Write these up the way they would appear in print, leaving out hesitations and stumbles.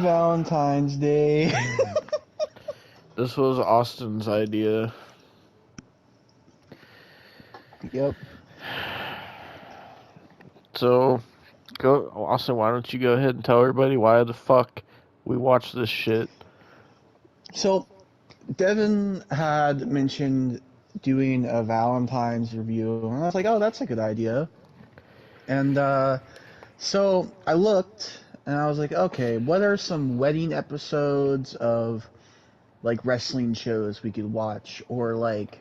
Valentine's Day. This was Austin's idea. Yep. So, go, Austin, why don't you go ahead and tell everybody why the fuck we watch this shit? So, Devon had mentioned doing a Valentine's review, and I was like, oh, that's a good idea. And so I looked, and I was like, okay, what are some wedding episodes of like wrestling shows we could watch, or like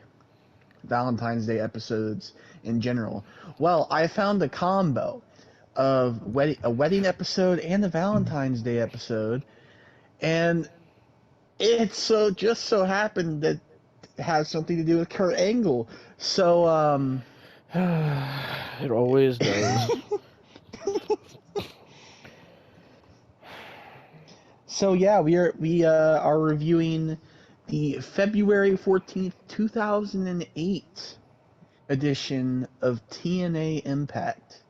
Valentine's Day episodes in general? Well, I found a combo of a wedding episode and a Valentine's Day episode, and it just so happened that it has something to do with Kurt Angle. So It always does. so yeah, we are reviewing the February 14th, 2008 edition of TNA Impact.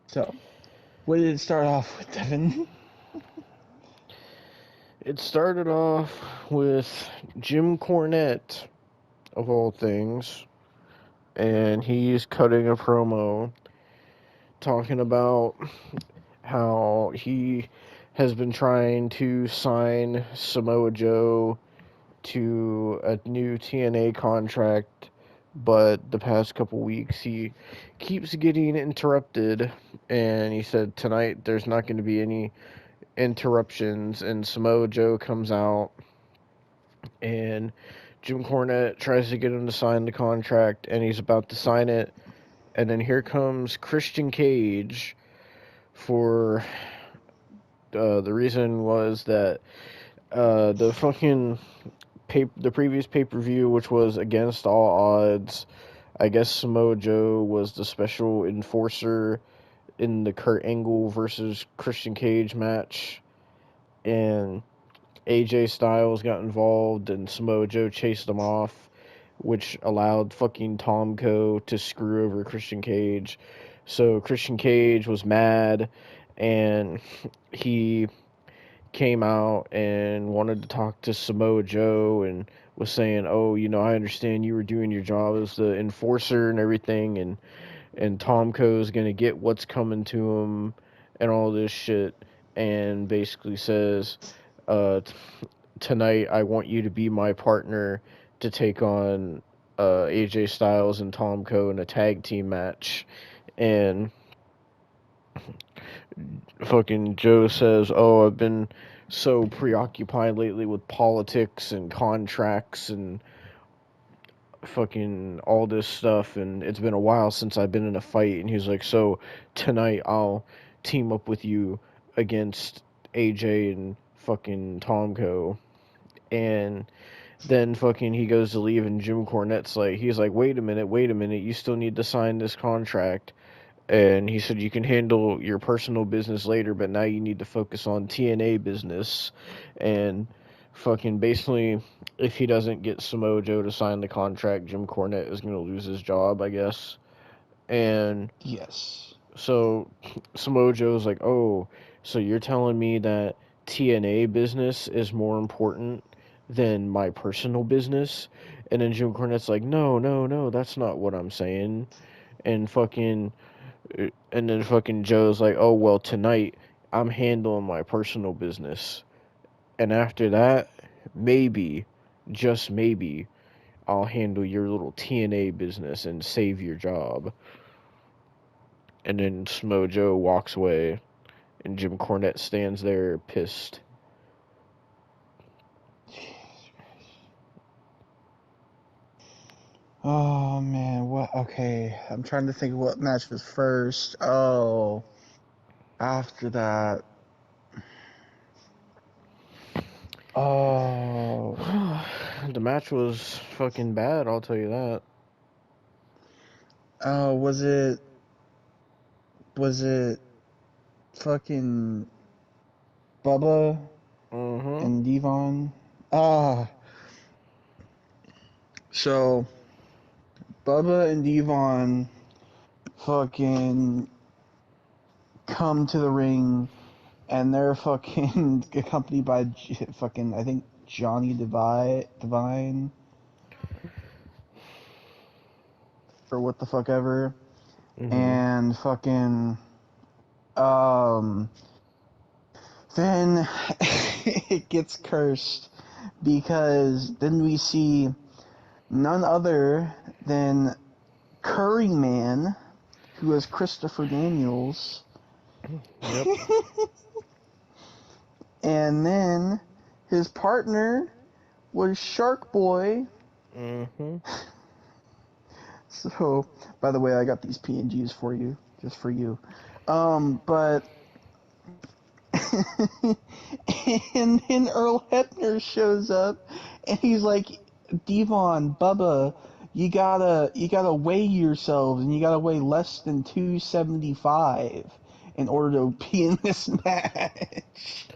So, what did it start off with, Devin? It started off with Jim Cornette, of all things, and he's cutting a promo talking about how he has been trying to sign Samoa Joe to a new TNA contract, but the past couple weeks he keeps getting interrupted, and he said tonight there's not going to be any interruptions, and Samoa Joe comes out, and Jim Cornette tries to get him to sign the contract, and he's about to sign it, and then here comes Christian Cage for the reason was that the fucking the previous pay-per-view, which was against all odds, I guess Samoa Joe was the special enforcer in the Kurt Angle versus Christian Cage match, and AJ Styles got involved, and Samoa Joe chased him off, which allowed fucking Tomko to screw over Christian Cage. So Christian Cage was mad, and he came out and wanted to talk to Samoa Joe and was saying, "Oh, I understand you were doing your job as the enforcer and everything, and Tomko's gonna get what's coming to him and all this shit," and basically says, "Tonight I want you to be my partner to take on AJ Styles and Tomko in a tag team match," and fucking Joe says, "Oh, I've been so preoccupied lately with politics and contracts and fucking all this stuff, and it's been a while since I've been in a fight." And he's like, "So tonight I'll team up with you against AJ and fucking Tomko." And then fucking he goes to leave, and Jim Cornette's like, he's like, wait a minute, you still need to sign this contract." And he said, "You can handle your personal business later, but now you need to focus on TNA business." And fucking basically, if he doesn't get Samoa Joe to sign the contract, Jim Cornette is going to lose his job, I guess. And Yes. so Samoa Joe's like, "Oh, so you're telling me that TNA business is more important than my personal business?" And then Jim Cornette's like, "No, no, no, that's not what I'm saying." And fucking and then fucking Joe's like, "Oh, well, tonight I'm handling my personal business. And after that, maybe, just maybe, I'll handle your little TNA business and save your job." And then Smo Joe walks away, and Jim Cornette stands there pissed. Oh man, what? Okay, I'm trying to think of what match was first. Oh, after that. Oh, The match was fucking bad, I'll tell you that. oh, was it fucking Bubba Mm-hmm. and Devon? Ah, so Bubba and Devon fucking come to the ring, and they're fucking accompanied by fucking, I think, Johnny Divine, or what the fuck ever, Mm-hmm. and fucking, um, then it gets cursed because then we see none other than Curry Man, who is Christopher Daniels, Yep. and then his partner was Shark Boy. Mm-hmm. So, by the way, I got these PNGs for you, just for you. But and then Earl Hebner shows up, and he's like, Devon, Bubba, you gotta weigh yourselves, and you gotta weigh less than 275 in order to be in this match.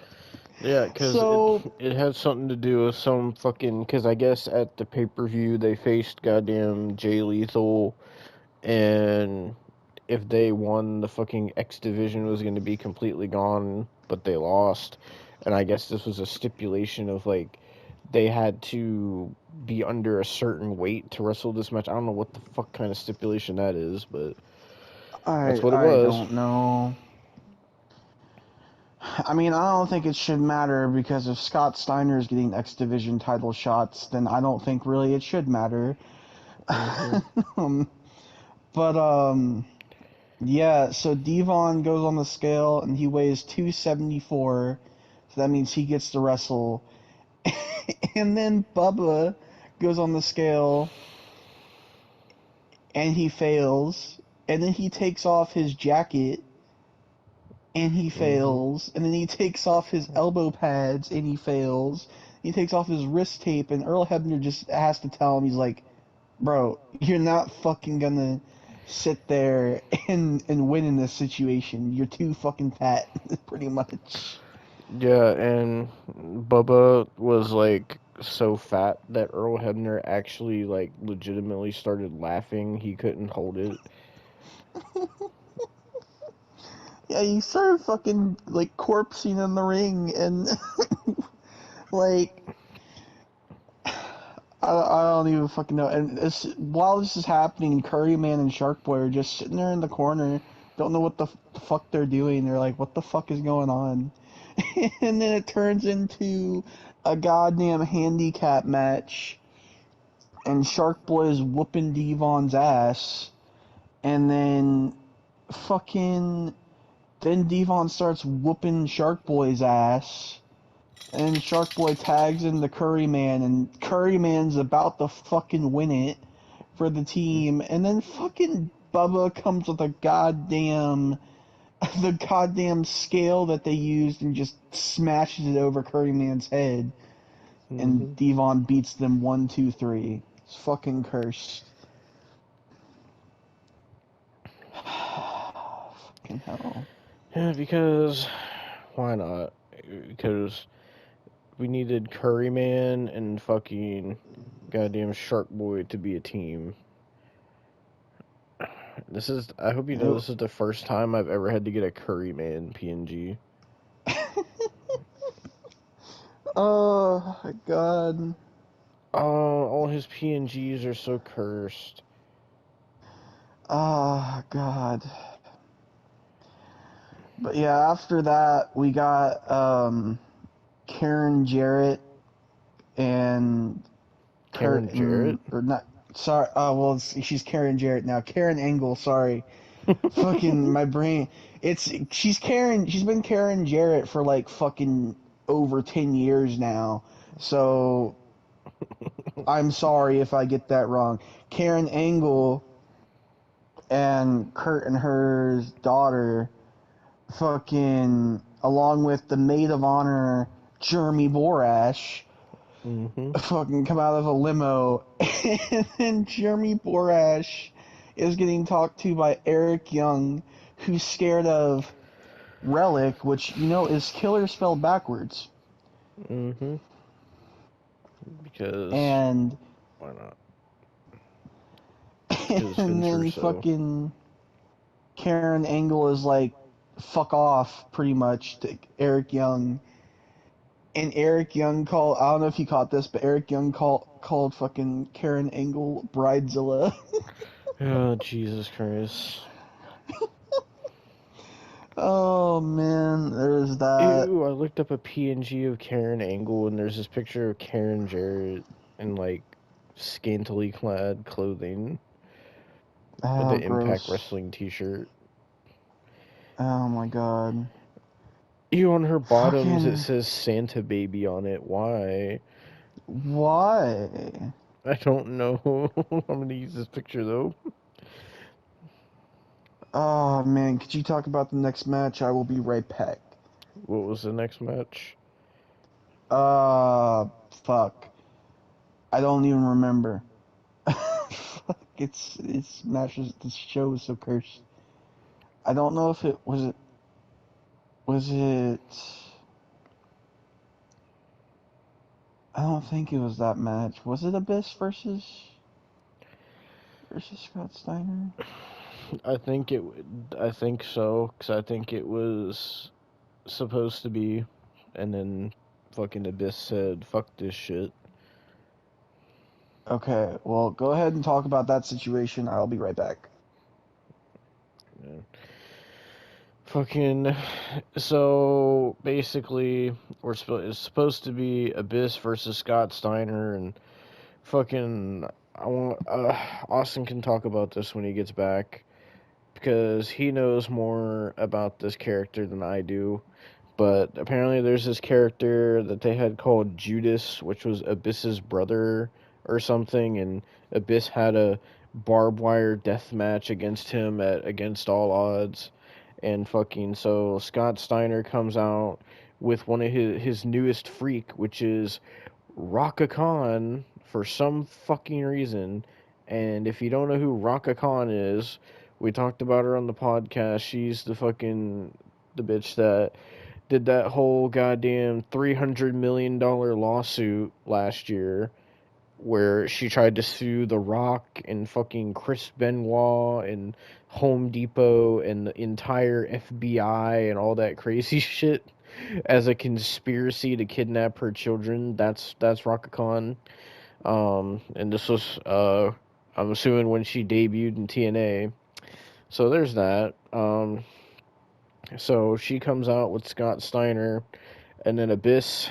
Yeah, because So, it had something to do with some fucking. Because I guess at the pay per view they faced goddamn Jay Lethal, and if they won, the fucking X division was going to be completely gone, but they lost. And I guess this was a stipulation of like they had to be under a certain weight to wrestle this match. I don't know what the fuck kind of stipulation that is, but that's I what it I was. don't know. I mean, I don't think it should matter because if Scott Steiner's getting X Division title shots, then I don't think really it should matter. Mm-hmm. um, but yeah. So Devon goes on the scale and he weighs 274, so that means he gets to wrestle. And then Bubba goes on the scale and he fails, and then he takes off his jacket and he Mm-hmm. fails, and then he takes off his elbow pads and he fails. He takes off his wrist tape, and Earl Hebner just has to tell him, he's like, "Bro, you're not fucking gonna sit there and win in this situation. You're too fucking fat, pretty much." Yeah, and Bubba was like so fat that Earl Hebner actually like legitimately started laughing. He couldn't hold it. Yeah, he started fucking like corpsing in the ring, and like I don't even fucking know. And while this is happening, Curryman and Shark Boy are just sitting there in the corner, don't know what the fuck they're doing. They're like, "What the fuck is going on?" And then it turns into a goddamn handicap match, and Shark Boy is whooping Devon's ass, and then fucking then Devon starts whooping Shark Boy's ass. And Shark Boy tags in the Curry Man, and Curry Man's about to fucking win it for the team, and then fucking Bubba comes with a goddamn the goddamn scale that they used and just smashes it over Curry Man's head, and Mm-hmm. Devon beats them 1, 2, 3. It's fucking cursed. Fucking hell. Yeah, because why not? Because we needed Curryman and fucking goddamn Shark Boy to be a team. This is. I hope you know Nope. this is the first time I've ever had to get a Curryman PNG. Oh my god. Oh, all his PNGs are so cursed. Oh god. But yeah, after that we got Karen Jarrett and Karen Jarrett. Curtin, or not. Sorry. Oh well, she's Karen Jarrett now. Karen Angle. Sorry. Fucking my brain. She's Karen. She's been Karen Jarrett for like fucking over 10 years now. So I'm sorry if I get that wrong. Karen Angle and Kurt and her daughter, fucking, along with the maid of honor Jeremy Borash, Mm-hmm. fucking come out of a limo, and then Jeremy Borash is getting talked to by Eric Young, who's scared of Relic, which you know is killer spelled backwards, Mm-hmm. Because and why not? Because and Vince then Russo. fucking Karen Angle is like, fuck off pretty much to Eric Young. And Eric Young called, I don't know if you caught this, but Eric Young called fucking Karen Angle Bridezilla. Oh, Jesus Christ. Oh man, there's that. Ew, I looked up a PNG of Karen Angle, and there's this picture of Karen Jarrett in, like, scantily clad clothing with Oh, an Impact gross. Wrestling t-shirt. Oh my god. Ew, on her bottoms it Fucking. says Santa Baby on it. Why? Why? I don't know. I'm gonna use this picture, though. Oh man, could you talk about the next match? I will be right back. What was the next match? Fuck. I don't even remember. Fuck, it's matches. This show is so cursed. I don't know if it. I don't think it was that match. Was it Abyss versus Scott Steiner? I think it. I think so, because I think it was supposed to be, and then fucking Abyss said, "Fuck this shit." Okay, well, go ahead and talk about that situation. I'll be right back. Yeah. Fucking. So basically, it's supposed to be Abyss versus Scott Steiner, and fucking. I want. Austin can talk about this when he gets back, because he knows more about this character than I do. But apparently, there's this character that they had called Judas, which was Abyss's brother or something, and Abyss had a barbed wire death match against him at against all odds. And fucking so Scott Steiner comes out with one of his newest freak, which is Raka Khan for some fucking reason. And if you don't know who Raka Khan is, we talked about her on the podcast. She's the bitch that did that whole goddamn $300 million lawsuit last year where she tried to sue The Rock and fucking Chris Benoit and Home Depot and the entire FBI and all that crazy shit as a conspiracy to kidnap her children. That's Rockathon. And this was I'm assuming when she debuted in TNA. So there's that. So she comes out with Scott Steiner, and then Abyss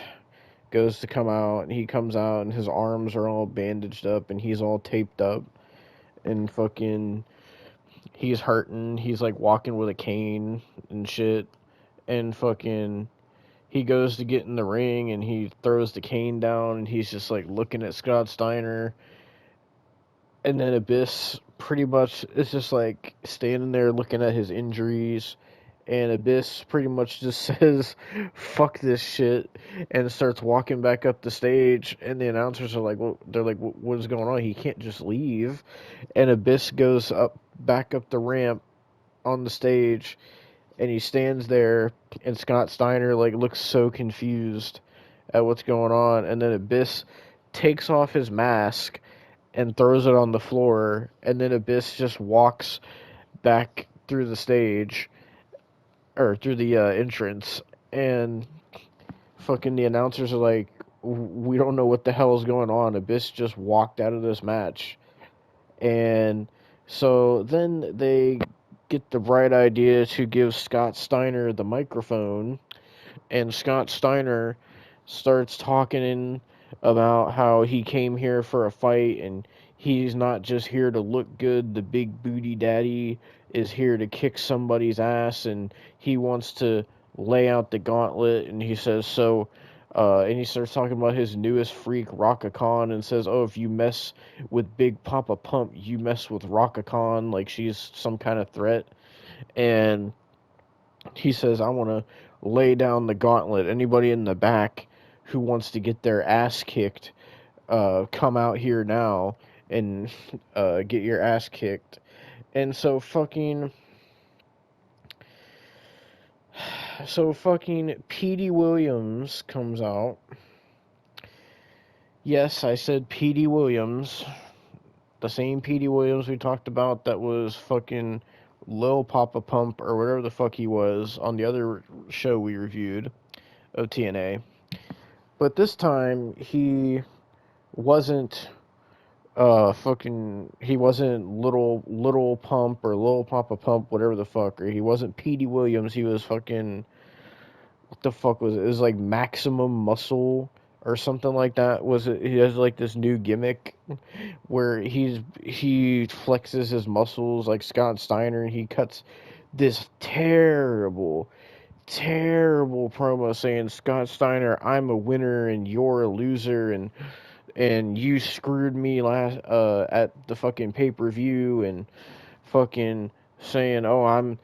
goes to come out, and he comes out, and his arms are all bandaged up, and he's all taped up, and fucking, he's hurting. He's like walking with a cane and shit, and fucking, he goes to get in the ring, and he throws the cane down, and he's just like looking at Scott Steiner, and then Abyss pretty much is just like standing there looking at his injuries, and Abyss pretty much just says, "Fuck this shit," and starts walking back up the stage. And the announcers are like, "Well," they're like, "What is going on? He can't just leave." And Abyss goes back up the ramp on the stage, and he stands there, and Scott Steiner like looks so confused at what's going on, and then Abyss takes off his mask and throws it on the floor, and then Abyss just walks back through the stage or through the entrance, and fucking the announcers are like, "We don't know what the hell is going on. Abyss just walked out of this match," and so then they get the bright idea to give Scott Steiner the microphone, and Scott Steiner starts talking about how he came here for a fight, and he's not just here to look good. The big booty daddy is here to kick somebody's ass, and he wants to lay out the gauntlet. And he says so. And he starts talking about his newest freak, Raka Khan, and says, "Oh, if you mess with Big Papa Pump, you mess with Raka Khan, like she's some kind of threat." And he says, "I want to lay down the gauntlet. Anybody in the back who wants to get their ass kicked, come out here now and get your ass kicked." And so fucking Petey Williams comes out. Yes, I said Petey Williams. The same Petey Williams we talked about that was fucking Lil Papa Pump or whatever the fuck he was on the other show we reviewed of TNA. But this time he wasn't he wasn't little Pump or Lil Papa Pump, whatever the fuck, or he wasn't Petey Williams. He was fucking, what the fuck was it? It was like Maximum Muscle or something like that. Was it? He has like this new gimmick where he flexes his muscles like Scott Steiner, and he cuts this terrible promo saying, Scott Steiner, I'm a winner and you're a loser, and you screwed me last at the fucking pay-per-view, and fucking saying, "Oh, I'm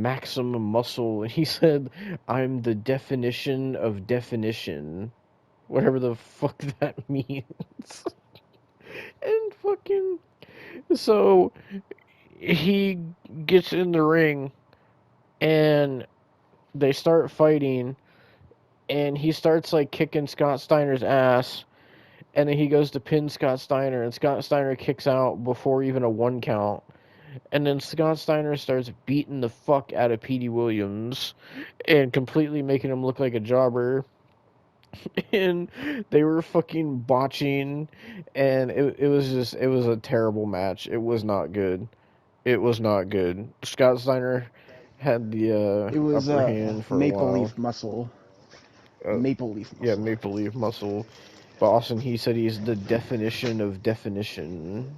Maximum Muscle," and he said, "I'm the definition of definition," whatever the fuck that means. And fucking so he gets in the ring and they start fighting, and he starts like kicking Scott Steiner's ass, and then he goes to pin Scott Steiner, and Scott Steiner kicks out before even a 1 count. And then Scott Steiner starts beating the fuck out of Petey Williams and completely making him look like a jobber. And they were fucking botching, and it was a terrible match. It was not good. It was not good. Scott Steiner had the It was upper hand for a Maple while. Leaf Muscle. Uh, Maple Leaf yeah, Muscle. Maple Leaf Muscle. But Austin, he said he's the definition of definition.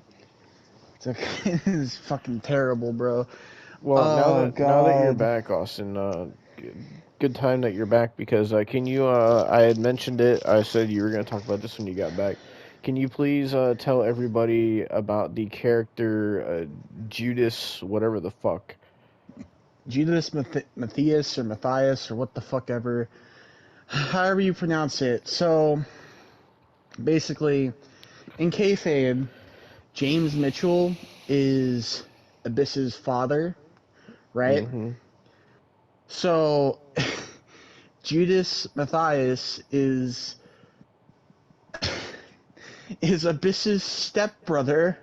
It's fucking terrible, bro. Well, Oh now that you're god. back, Austin, good time that you're back, because can you I had mentioned it. I said you were going to talk about this when you got back. Can you please tell everybody about the character Judas, whatever the fuck? Judas Matthias or Matthias or what the fuck ever. However you pronounce it. So basically, in kayfabe, James Mitchell is Abyss's father, right? Mm-hmm. So Judas Matthias is Abyss's stepbrother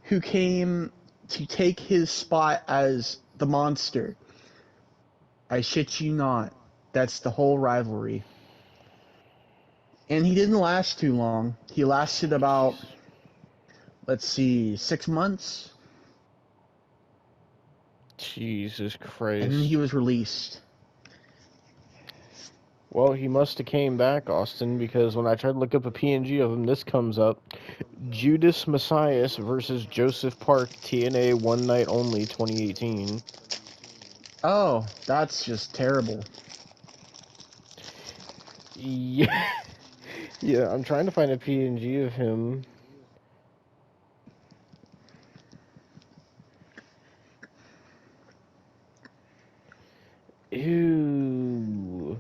who came to take his spot as the monster. I shit you not. That's the whole rivalry. And he didn't last too long. He lasted about, let's see, 6 months, Jesus and then he Christ. was released. Well, he must have came back, Austin, because when I tried to look up a PNG of him, this comes up. Judas Messias versus Joseph Park, TNA One Night Only 2018. Oh, that's just terrible. Yeah, yeah, I'm trying to find a PNG of him. Ew.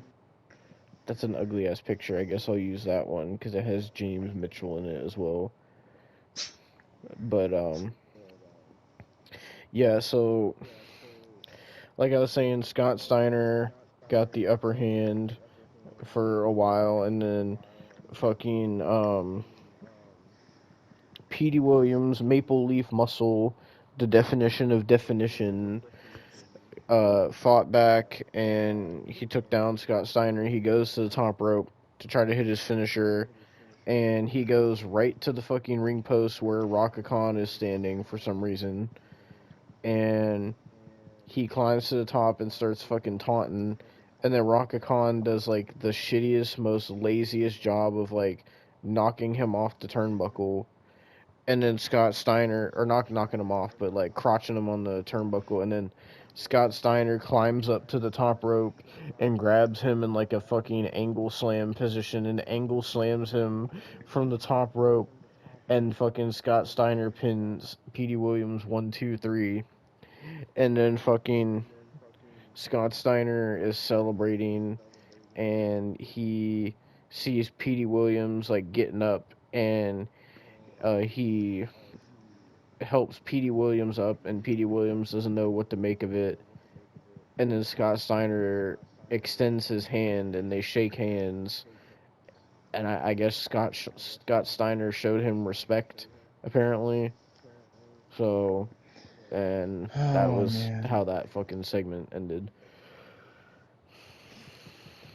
That's an ugly ass picture. I guess I'll use that one because it has James Mitchell in it as well. But yeah. So like I was saying, Scott Steiner got the upper hand for a while, and then fucking Petey Williams, Maple Leaf Muscle, the definition of definition, fought back, and he took down Scott Steiner. He goes to the top rope to try to hit his finisher, and he goes right to the fucking ring post where Raka Khan is standing for some reason, and he climbs to the top and starts fucking taunting, and then Raka Khan does like the shittiest, most laziest job of like knocking him off the turnbuckle, and then Scott Steiner, or not knocking him off, but like crotching him on the turnbuckle, and then Scott Steiner climbs up to the top rope and grabs him in like a fucking angle slam position and angle slams him from the top rope, and fucking Scott Steiner pins Petey Williams 1, 2, 3, and then fucking Scott Steiner is celebrating, and he sees Petey Williams like getting up, and he helps Petey Williams up, and Petey Williams doesn't know what to make of it. And then Scott Steiner extends his hand, and they shake hands. And I guess Scott Steiner showed him respect, apparently. So and that Oh was man. how that fucking segment ended.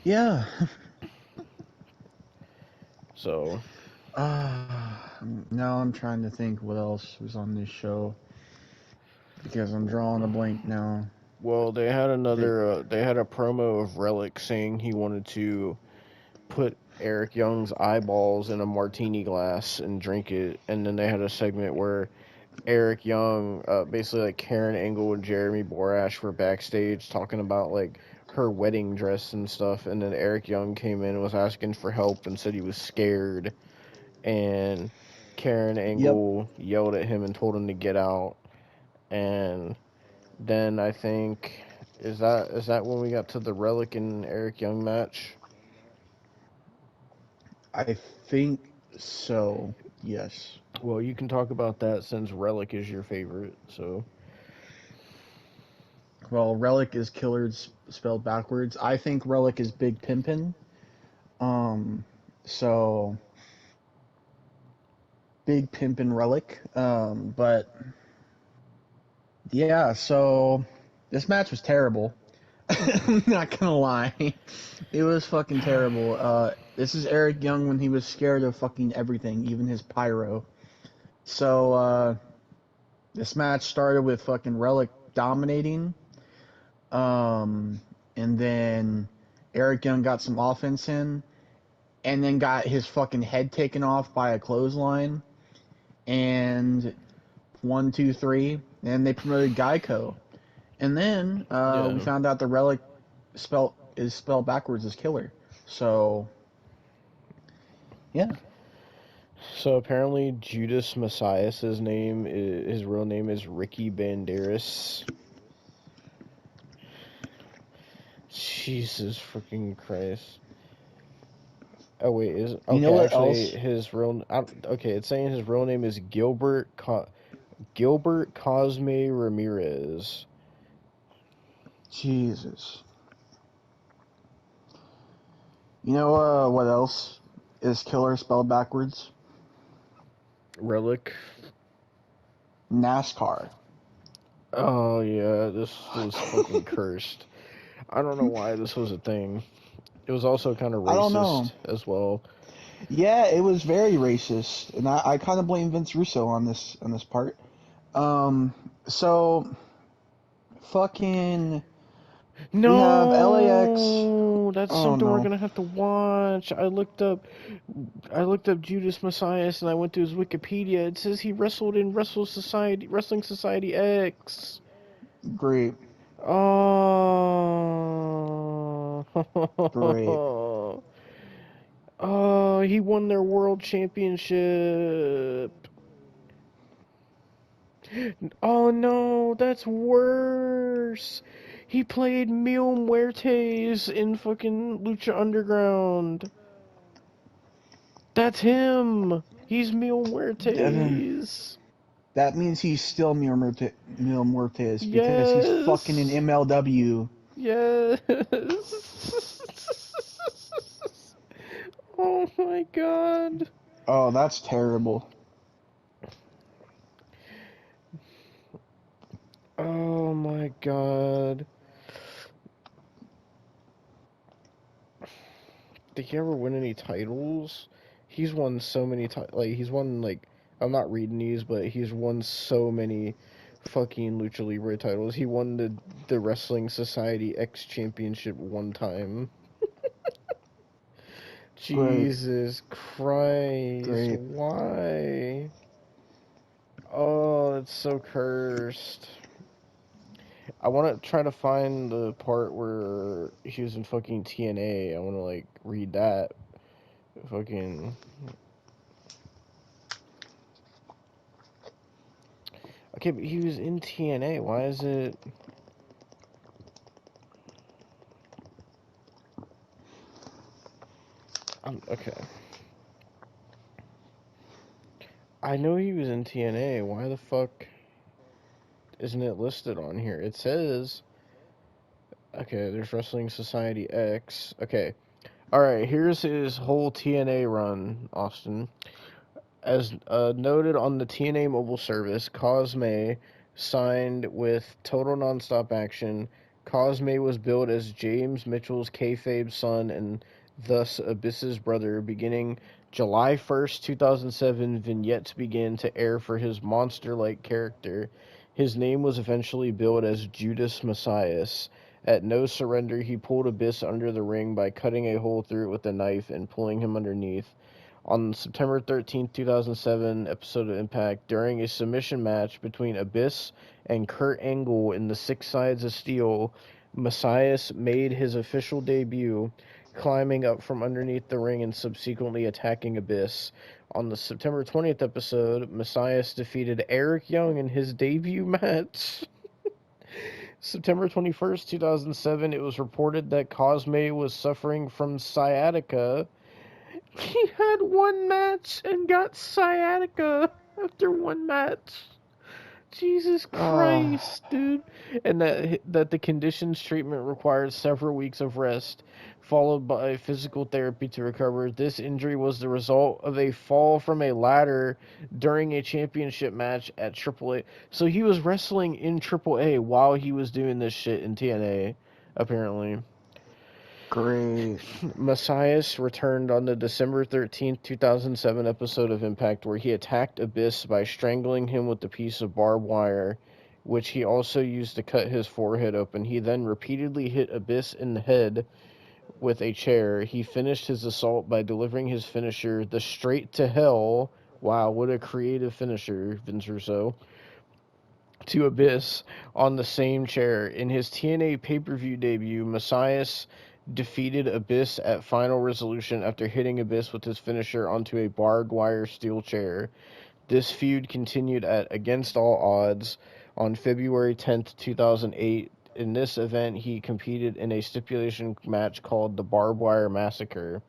Yeah. So, Now I'm trying to think what else was on this show because I'm drawing a blank now. well, They, they had a promo of Relic saying he wanted to put Eric Young's eyeballs in a martini glass and drink it, and then they had a segment where Eric Young, basically like Karen Angle and Jeremy Borash were backstage talking about like her wedding dress and stuff, and then Eric Young came in and was asking for help and said he was scared, and Karen yep, Angle yelled at him and told him to get out, and then I think is that when we got to the Relic and Eric Young match? I think so. Yes. Well, you can talk about that since Relic is your favorite, so. Well, Relic is Killard's spelled backwards. I think Relic is Big Pimpin'. Um, so Big Pimpin' Relic. But yeah, so this match was terrible. I'm not gonna lie. It was fucking terrible. This is Eric Young when he was scared of fucking everything, even his pyro. So, this match started with fucking Relic dominating. Um, and then Eric Young got some offense in, and then got his fucking head taken off by a clothesline. And 1, 2, 3, and they promoted Geico. And then we Yeah. found out the Relic is spelled backwards as Killer. So yeah, So apparently Judas Messiah's name is, his real name is Ricky Banderas. Jesus freaking Christ. Oh wait, is you know okay, what actually else? his real okay, it's saying his real name is Gilbert Cosme Ramirez. Jesus. You know what else is Killer spelled backwards? Relic. NASCAR. Oh yeah, this was fucking cursed. I don't know why this was a thing. It was also kind of I don't know. racist as well. Yeah, it was very racist, and I kind of blame Vince Russo on this part. Um, so fucking we have LAX. No, that's Oh something we're no, gonna have to watch. I looked up Judas Messias and I went to his Wikipedia. It says he wrestled in Wrestling Society X. great, Oh, great. oh, he won their world championship. Oh no, that's worse. He played Mil Muertes in fucking Lucha Underground. That's him. He's Mil Devon. Muertes. That means he's still Mil Muertes because he's fucking in Yes. MLW. Yes. Oh my god. Oh, that's terrible. Oh my god. Did he ever win any titles? He's won so many he's won like I'm not reading these, but he's won so many fucking Lucha Libre titles. He won the Wrestling Society X Championship one time. Great, Jesus Christ, great. why? Oh, it's so cursed. I want to try to find the part where he was in fucking TNA. I want to like read that. Fucking okay, but he was in TNA. Why is it? Okay. I know he was in TNA. Why the fuck isn't it listed on here? It says okay. There's Wrestling Society X. Okay. All right. Here's his whole TNA run, Austin. As noted on the TNA mobile service, Cosme signed with Total Nonstop Action. Cosme was billed as James Mitchell's kayfabe son and thus Abyss's brother. Beginning July 1st, 2007, vignettes began to air for his monster-like character. His name was eventually billed as Judas Messias. At No Surrender, he pulled Abyss under the ring by cutting a hole through it with a knife and pulling him underneath. On September 13th, 2007 episode of Impact, during a submission match between Abyss and Kurt Angle in the Six Sides of Steel, Messias made his official debut, climbing up from underneath the ring and subsequently attacking Abyss. On the September 20th episode, Messias defeated Eric Young in his debut match. September 21st, 2007, it was reported that Cosme was suffering from sciatica. He had one match and got sciatica after one match. Jesus Christ, dude. And that the condition's treatment required several weeks of rest, followed by physical therapy to recover. This injury was the result of a fall from a ladder during a championship match at AAA. So he was wrestling in AAA while he was doing this shit in TNA, apparently. Great. Messias returned on the December 13th, 2007 episode of Impact where he attacked Abyss by strangling him with a piece of barbed wire, which he also used to cut his forehead open. He then repeatedly hit Abyss in the head with a chair. He finished his assault by delivering his finisher, the Straight to Hell. Wow, what a creative finisher, Vince Russo. To Abyss on the same chair. In his TNA pay-per-view debut, Messias defeated Abyss at Final Resolution after hitting Abyss with his finisher onto a barbed wire steel chair. This feud continued at Against All Odds on February 10th, 2008. In this event, he competed in a stipulation match called the Barbed Wire Massacre,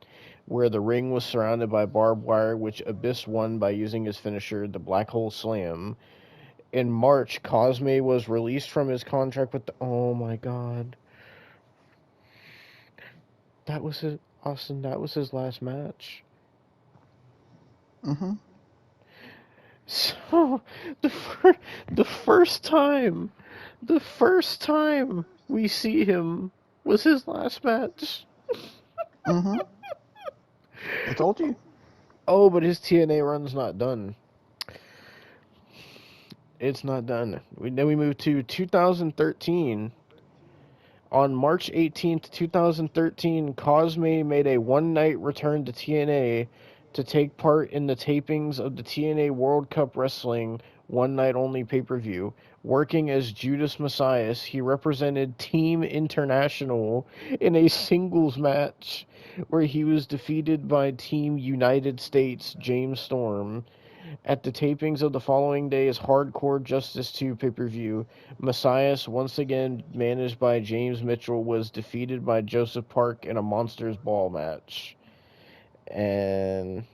where the ring was surrounded by barbed wire, which Abyss won by using his finisher, the Black Hole Slam. In March, Cosme was released from his contract with the... Oh my god. That was his... Austin, that was his last match. Mm-hmm. So, the first time we see him was his last match. Mm-hmm. I told you. Oh, but his TNA run's not done. It's not done. Then we move to 2013. On March 18th, 2013, Cosme made a one-night return to TNA to take part in the tapings of the TNA World Cup Wrestling one-night-only pay-per-view. Working as Judas Messias, he represented Team International in a singles match where he was defeated by Team United States, James Storm. At the tapings of the following day's Hardcore Justice 2 pay-per-view, Messias, once again managed by James Mitchell, was defeated by Joseph Park in a Monsters Ball match. And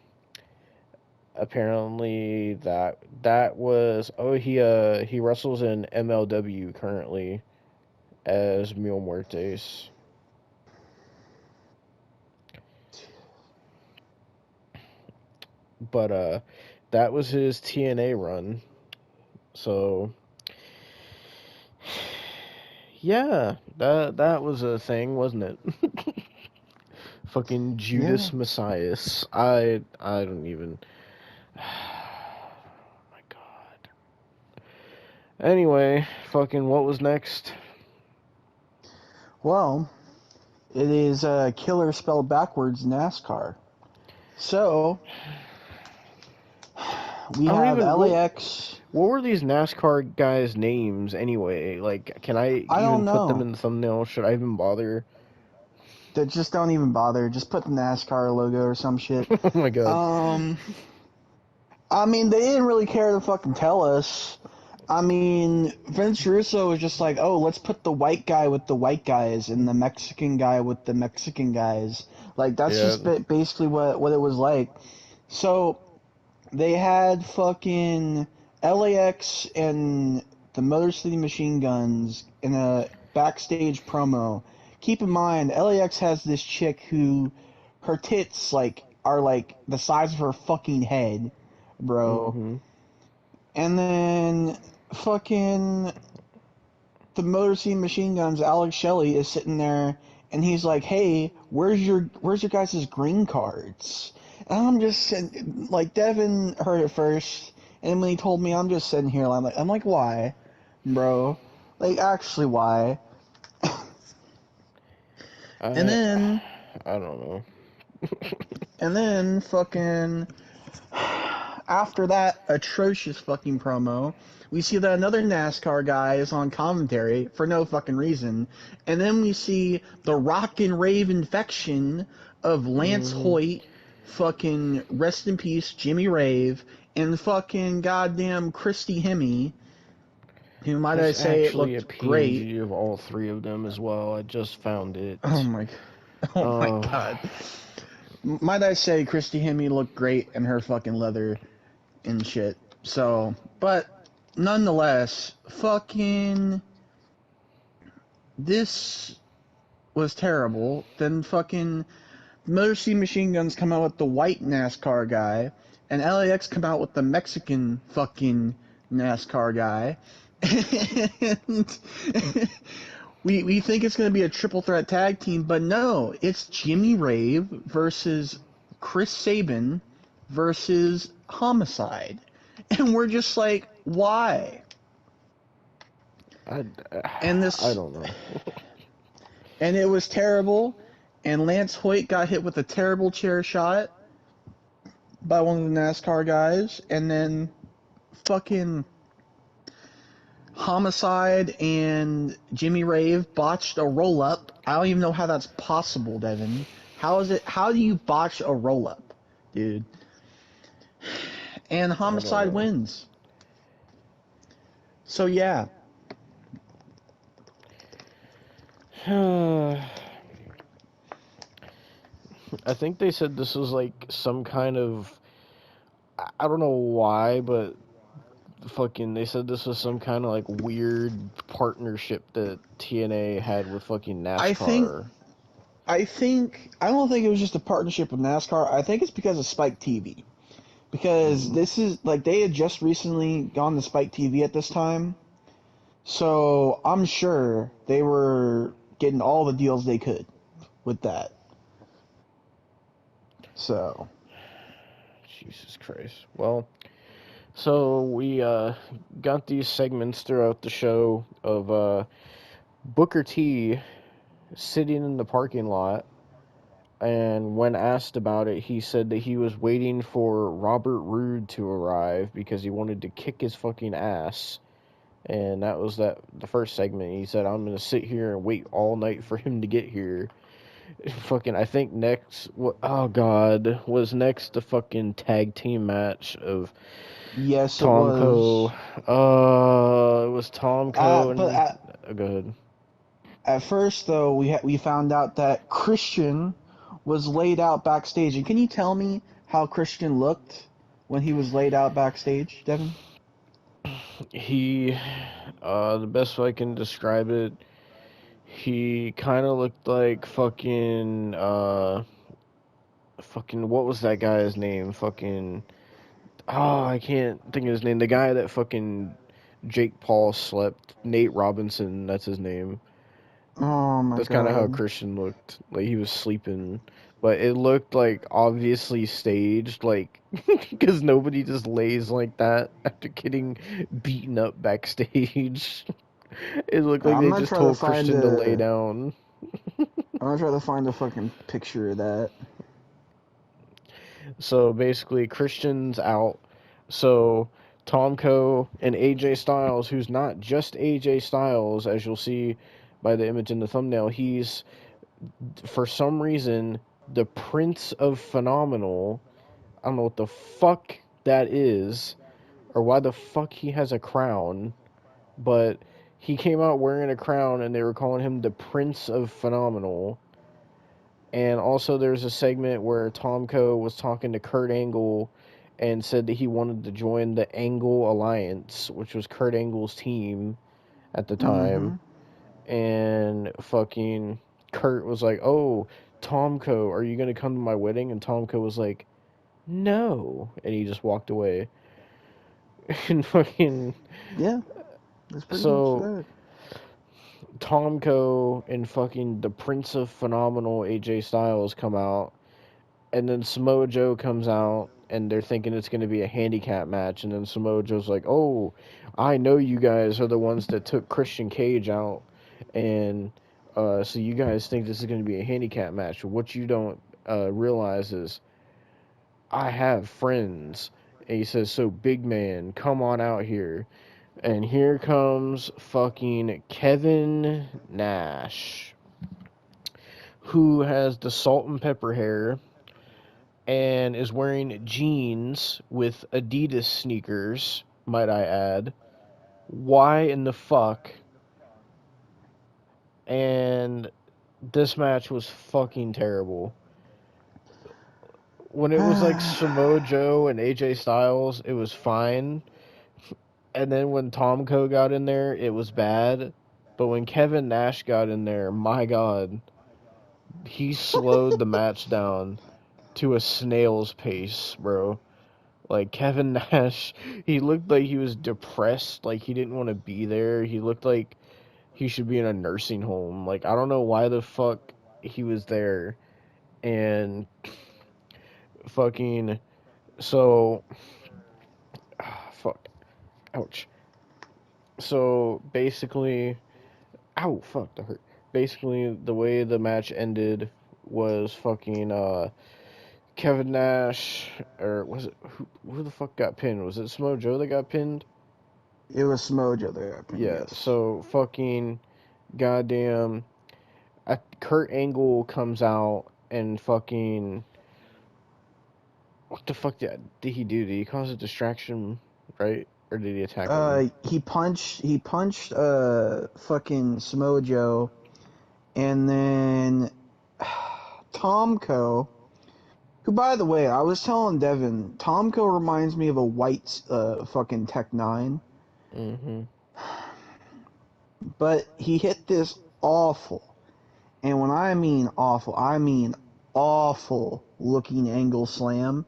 apparently that was... Oh, he wrestles in MLW currently as Mil Muertes. But that was his TNA run. So yeah, that was a thing, wasn't it? Fucking Judas Messias. I don't even... my god. Anyway, fucking what was next? Well, it is killer spelled backwards NASCAR. So we have LAX. What were these NASCAR guys' names anyway? Like, can I even put them in the thumbnail? Should I even bother? Just don't even bother. Just put the NASCAR logo or some shit. Oh my god. I mean, they didn't really care to fucking tell us. I mean, Vince Russo was just like, oh, let's put the white guy with the white guys and the Mexican guy with the Mexican guys. Like, that's just basically what it was like. So they had fucking LAX and the Motor City Machine Guns in a backstage promo. Keep in mind, LAX has this chick who, her tits, like, are, like, the size of her fucking head, bro. Mm-hmm. And then fucking the Motor City Machine Guns, Alex Shelley, is sitting there and he's like, "Hey, where's your guys' green cards?" And I'm just sitting, like, Devin heard it first, and when he told me, I'm just sitting here, I'm like, why, bro? Like, actually, why? And I then I don't know. fucking after that atrocious fucking promo, we see that another NASCAR guy is on commentary for no fucking reason. And then we see the rock and rave infection of Lance Hmm. Hoyt, fucking rest in peace, Jimmy Rave, and fucking goddamn Christy Hemme, who might I There's say it actually a looked great. PNG of all three of them as well. I just found Oh it. my, oh my Uh, god. Might I say Christy Hemme looked great in her fucking leather and shit. So, but nonetheless, fucking this was terrible. Then fucking Motor City Machine Guns come out with the white NASCAR guy, and LAX come out with the Mexican fucking NASCAR guy. And we think it's going to be a triple threat tag team, but no, it's Jimmy Rave versus Chris Sabin versus Homicide. And we're just like, why? I, And I this, don't know. and it was terrible. And Lance Hoyt got hit with a terrible chair shot by one of the NASCAR guys. And then fucking Homicide and Jimmy Rave botched a roll up. I don't even know how that's possible, Devin. How is it? How do you botch a roll up, dude? And I don't Homicide know. wins. So yeah, I think they said this was like some kind of. I don't know why, but fucking they said this was some kind of like weird partnership that TNA had with fucking I think NASCAR. I don't think it was just a partnership with NASCAR. I think it's because of Spike TV. Because Mm. this is like they had just recently gone to Spike TV at this time. So I'm sure they were getting all the deals they could with that. So Jesus Christ. Well, so we got these segments throughout the show of Booker T sitting in the parking lot, and when asked about it, he said that he was waiting for Robert Roode to arrive because he wanted to kick his fucking ass. And that was the first segment. He said, "I'm gonna sit here and wait all night for him to get here." Fucking, I think next, oh god, was next the fucking tag team match of yes, it Tomko. was. It was Tomko But and go ahead. at first though, we found out that Christian was laid out backstage. And can you tell me how Christian looked when he was laid out backstage, Devin? He, the best way I can describe it, he kind of looked like fucking, what was that guy's name? Fucking, oh, I can't think of his name. The guy that fucking Jake Paul slept, Nate Robinson, that's his name. Oh my That's kind of how god. Christian looked. Like he was sleeping, but it looked like obviously staged, like because nobody just lays like that after getting beaten up backstage. It looked like I'm they gonna just try to told find Christian to lay a down. I'm gonna try to find a fucking picture of that. So basically, Christian's out. So Tomko and AJ Styles, who's not just AJ Styles, as you'll see by the image in the thumbnail, he's for some reason the Prince of Phenomenal. I don't know what the fuck that is, or why the fuck he has a crown, but he came out wearing a crown and they were calling him the Prince of Phenomenal. And also, there's a segment where Tomko was talking to Kurt Angle and said that he wanted to join the Angle Alliance, which was Kurt Angle's team at the time. Mm-hmm. And fucking Kurt was like, "Oh, Tomko, are you gonna come to my wedding?" And Tomko was like, "No," and he just walked away. And fucking Yeah, that's pretty much so that. Tomko and fucking the Prince of Phenomenal AJ Styles come out, and then Samoa Joe comes out, and they're thinking it's going to be a handicap match, and then Samoa Joe's like, "Oh, I know you guys are the ones that took Christian Cage out, and so you guys think this is going to be a handicap match. What you don't realize is I have friends." And he says, "So big man, come on out here." And here comes fucking Kevin Nash, who has the salt and pepper hair and is wearing jeans with Adidas sneakers, might I add. Why in the fuck? And this match was fucking terrible. When it was like Samoa Joe and AJ Styles, it was fine. And then when Tomko got in there, it was bad. But when Kevin Nash got in there, my god, he slowed the match down to a snail's pace, bro. Like Kevin Nash, he looked like he was depressed, like he didn't want to be there. He looked like he should be in a nursing home. Like I don't know why the fuck he was there. And fucking so fuck. Ouch. So basically, ow, fuck, that hurt. Basically, the way the match ended was fucking Kevin Nash, or was it who the fuck got pinned? Was it Samoa Joe that got pinned? It was Smojo there, Yeah. yes. So fucking goddamn, Kurt Angle comes out and fucking what the fuck did he do? Did he cause a distraction, right? Or did he attack him? He punched fucking Smojo, and then Tomko, who, by the way, I was telling Devon, Tomko reminds me of a white fucking Tech 9, Mm-hmm. but he hit this awful, and when I mean awful, I mean awful looking angle slam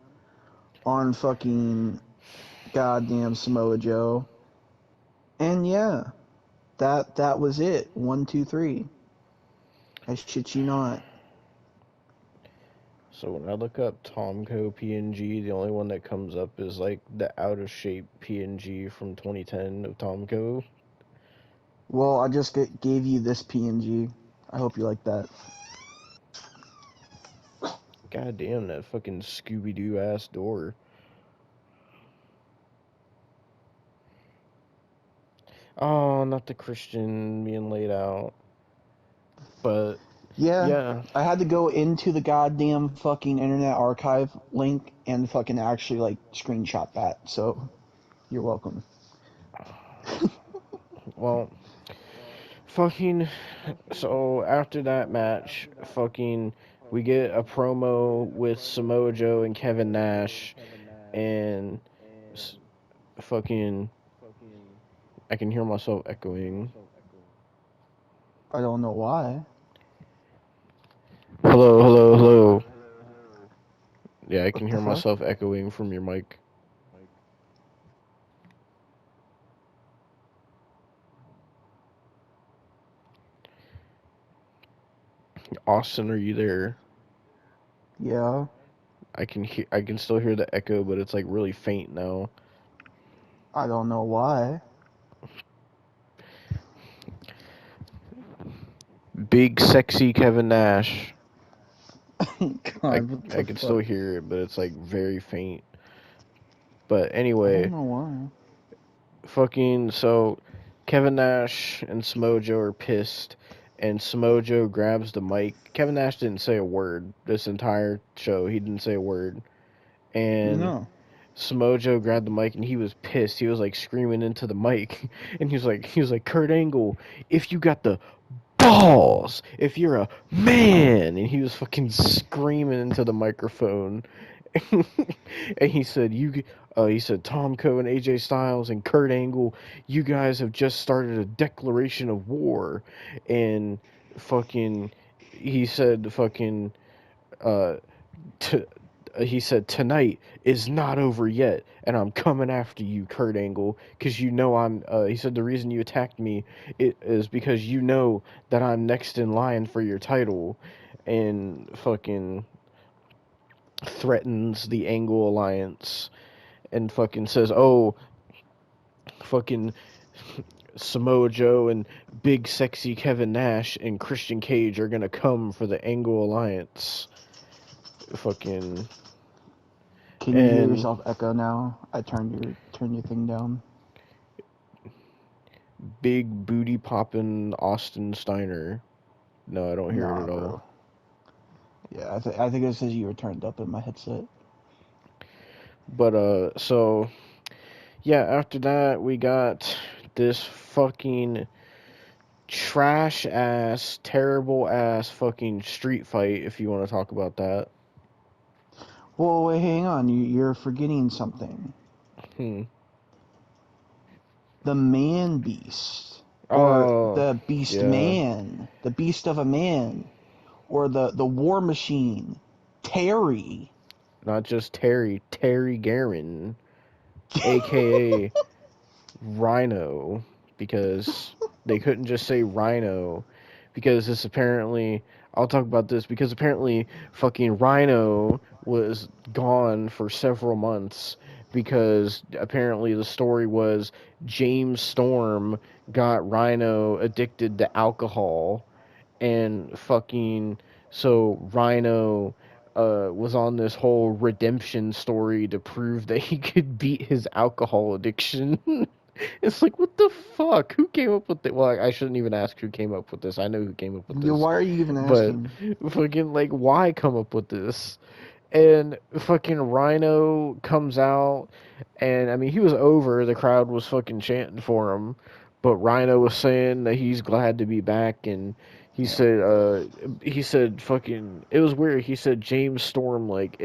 on fucking goddamn Samoa Joe. And yeah, that was it. 1, 2, 3. I shit you not. So when I look up Tomco PNG, the only one that comes up is like the out of shape PNG from 2010 of Tomco. Well, I just gave you this PNG. I hope you like that. God damn that fucking Scooby Doo ass door. Oh, not the Christian being laid out. But Yeah, yeah. I had to go into the goddamn fucking Internet Archive link and fucking actually like screenshot that. So you're welcome. Well, fucking. So after that match, fucking, we get a promo with Samoa Joe and Kevin Nash, and fucking, I can hear myself echoing. I don't know why. Hello, hello, hello. Yeah, I What can the hear fuck? myself echoing from your mic. Austin, are you there? Yeah, I can still hear the echo, but it's like really faint now. I don't know why. Big sexy Kevin Nash. I God, what I the can still fuck? hear it, but it's like very faint. But I don't anyway, know why. fucking so Kevin Nash and Smojo are pissed, and Smojo grabs the mic. Kevin Nash didn't say a word this entire show. He didn't say a word, and No. Smojo grabbed the mic and he was pissed. He was like screaming into the mic, and he was like Kurt Angle, if you got the balls, if you're a man, and he was fucking screaming into the microphone. And he said, he said, Tomko and AJ Styles and Kurt Angle, you guys have just started a declaration of war. And fucking, he said, fucking, uh, to, he said, "Tonight is not over yet, and I'm coming after you, Kurt Angle, because you know I'm." He said, "The reason you attacked me is because you know that I'm next in line for your title," and fucking threatens the Angle Alliance and fucking says, "Oh, fucking Samoa Joe and big sexy Kevin Nash and Christian Cage are gonna come for the Angle Alliance." Fucking Can you hear and yourself echo now? I turned your thing down. big booty poppin' Austin Steiner. No, I don't hear it Nah, at all. bro. Yeah, I think it says you were turned up in my headset. But so yeah, after that we got this fucking trash ass, terrible ass fucking street fight. If you want to talk about that. Well, wait, hang on. You're forgetting something. Hmm. The Man Beast, or Oh, the Beast yeah. Man, the Beast of a Man, or the War Machine, Terry. Not just Terry Garrin, aka Rhino, because they couldn't just say Rhino, because this apparently, I'll talk about this, because apparently fucking Rhino was gone for several months, because apparently the story was James Storm got Rhino addicted to alcohol, and fucking so Rhino was on this whole redemption story to prove that he could beat his alcohol addiction. It's like, what the fuck? Who came up with it? Well, I shouldn't even ask who came up with this. I know who came up with Yeah, this. why are you even But asking? fucking, like, why come up with this? And fucking Rhino comes out, and I mean, he was over. The crowd was fucking chanting for him, but Rhino was saying that he's glad to be back, and Yeah. he said, fucking, it was weird. He said, James Storm, like,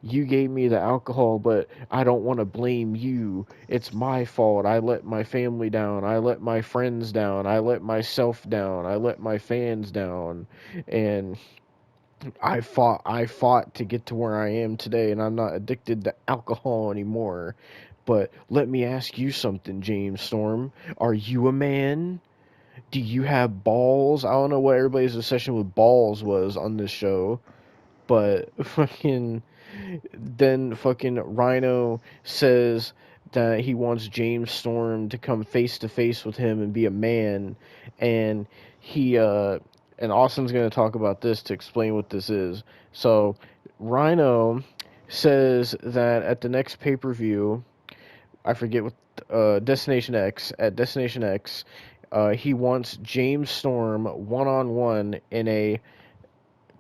you gave me the alcohol, but I don't want to blame you. It's my fault. I let my family down. I let my friends down. I let myself down. I let my fans down, and I fought to get to where I am today, and I'm not addicted to alcohol anymore. But let me ask you something, James Storm. Are you a man? Do you have balls? I don't know what everybody's obsession with balls was on this show, but fucking then fucking Rhino says that he wants James Storm to come face to face with him and be a man, and he and Austin's going to talk about this to explain what this is. So Rhino says that at the next pay-per-view, I forget what Destination X, at Destination X, he wants James Storm one-on-one in a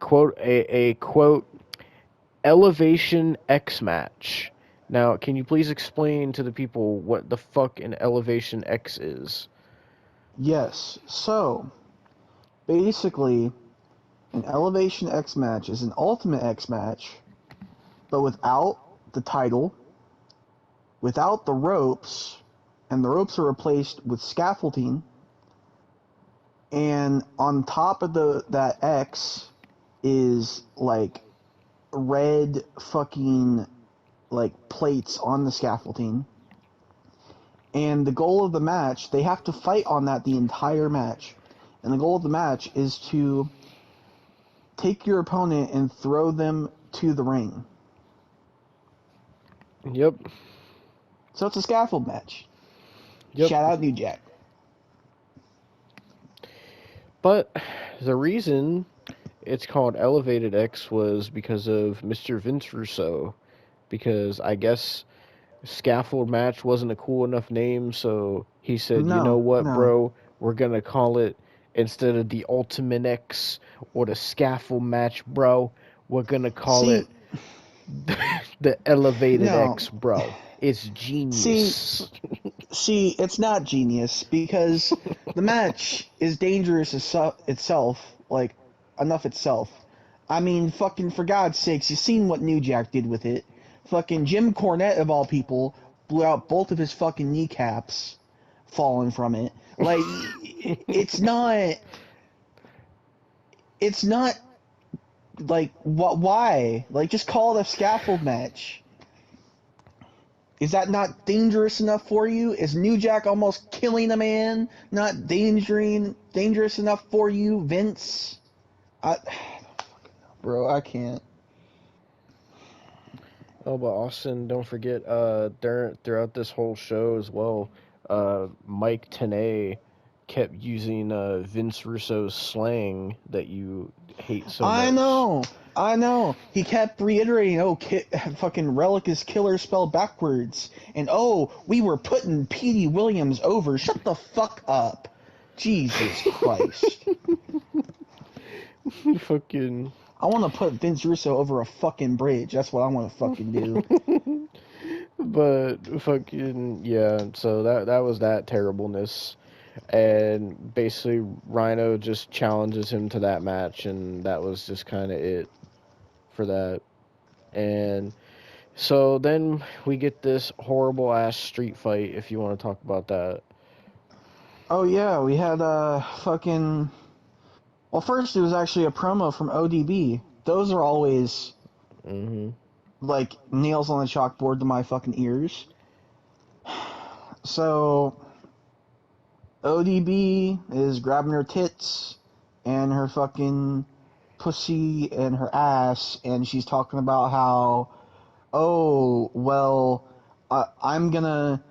quote Elevation X match. Now, can you please explain to the people what the fuck an Elevation X is? Yes. So basically, an Elevation X match is an Ultimate X match, but without the title, without the ropes, and the ropes are replaced with scaffolding, and on top of the that X is like red fucking like plates on the scaffolding. And the goal of the match, they have to fight on that the entire match. And the goal of the match is to take your opponent and throw them to the ring. Yep. So it's a scaffold match. Yep. Shout out New Jack. But the reason it's called Elevated X was because of Mr. Vince Russo. Because I guess Scaffold Match wasn't a cool enough name, so he said, you know No, what, no. bro? We're gonna call it, instead of the Ultimate X or the Scaffold Match, bro, we're gonna call See, it the Elevated no. X, bro. It's See, genius. see, it's not genius because the match is dangerous itself, like enough itself. I mean, fucking for God's sakes, you seen what New Jack did with it? Fucking Jim Cornette of all people blew out both of his fucking kneecaps, falling from it. Like, it's not Like, what? Why? Like, just call it a scaffold match. Is that not dangerous enough for you? Is New Jack almost killing a man not dangerous enough for you, Vince? I, bro, I can't. Oh, but Austin, don't forget, throughout this whole show as well, Mike Tenay kept using Vince Russo's slang that you hate so I much. know. I know. He kept reiterating, oh, fucking Relic is killer spelled backwards. And oh, we were putting Petey Williams over. Shut the fuck up. Jesus Christ. Fucking. I want to put Vince Russo over a fucking bridge. That's what I want to fucking do. But fucking yeah, so that was that terribleness, and basically Rhino just challenges him to that match, and that was just kind of it for that. And so then we get this horrible ass street fight, if you want to talk about that. Oh, yeah, we had fucking. Well, first it was actually a promo from ODB. Those are always Mm-hmm. like nails on the chalkboard to my fucking ears. So ODB is grabbing her tits and her fucking pussy and her ass, and she's talking about how, oh, well, I'm gonna,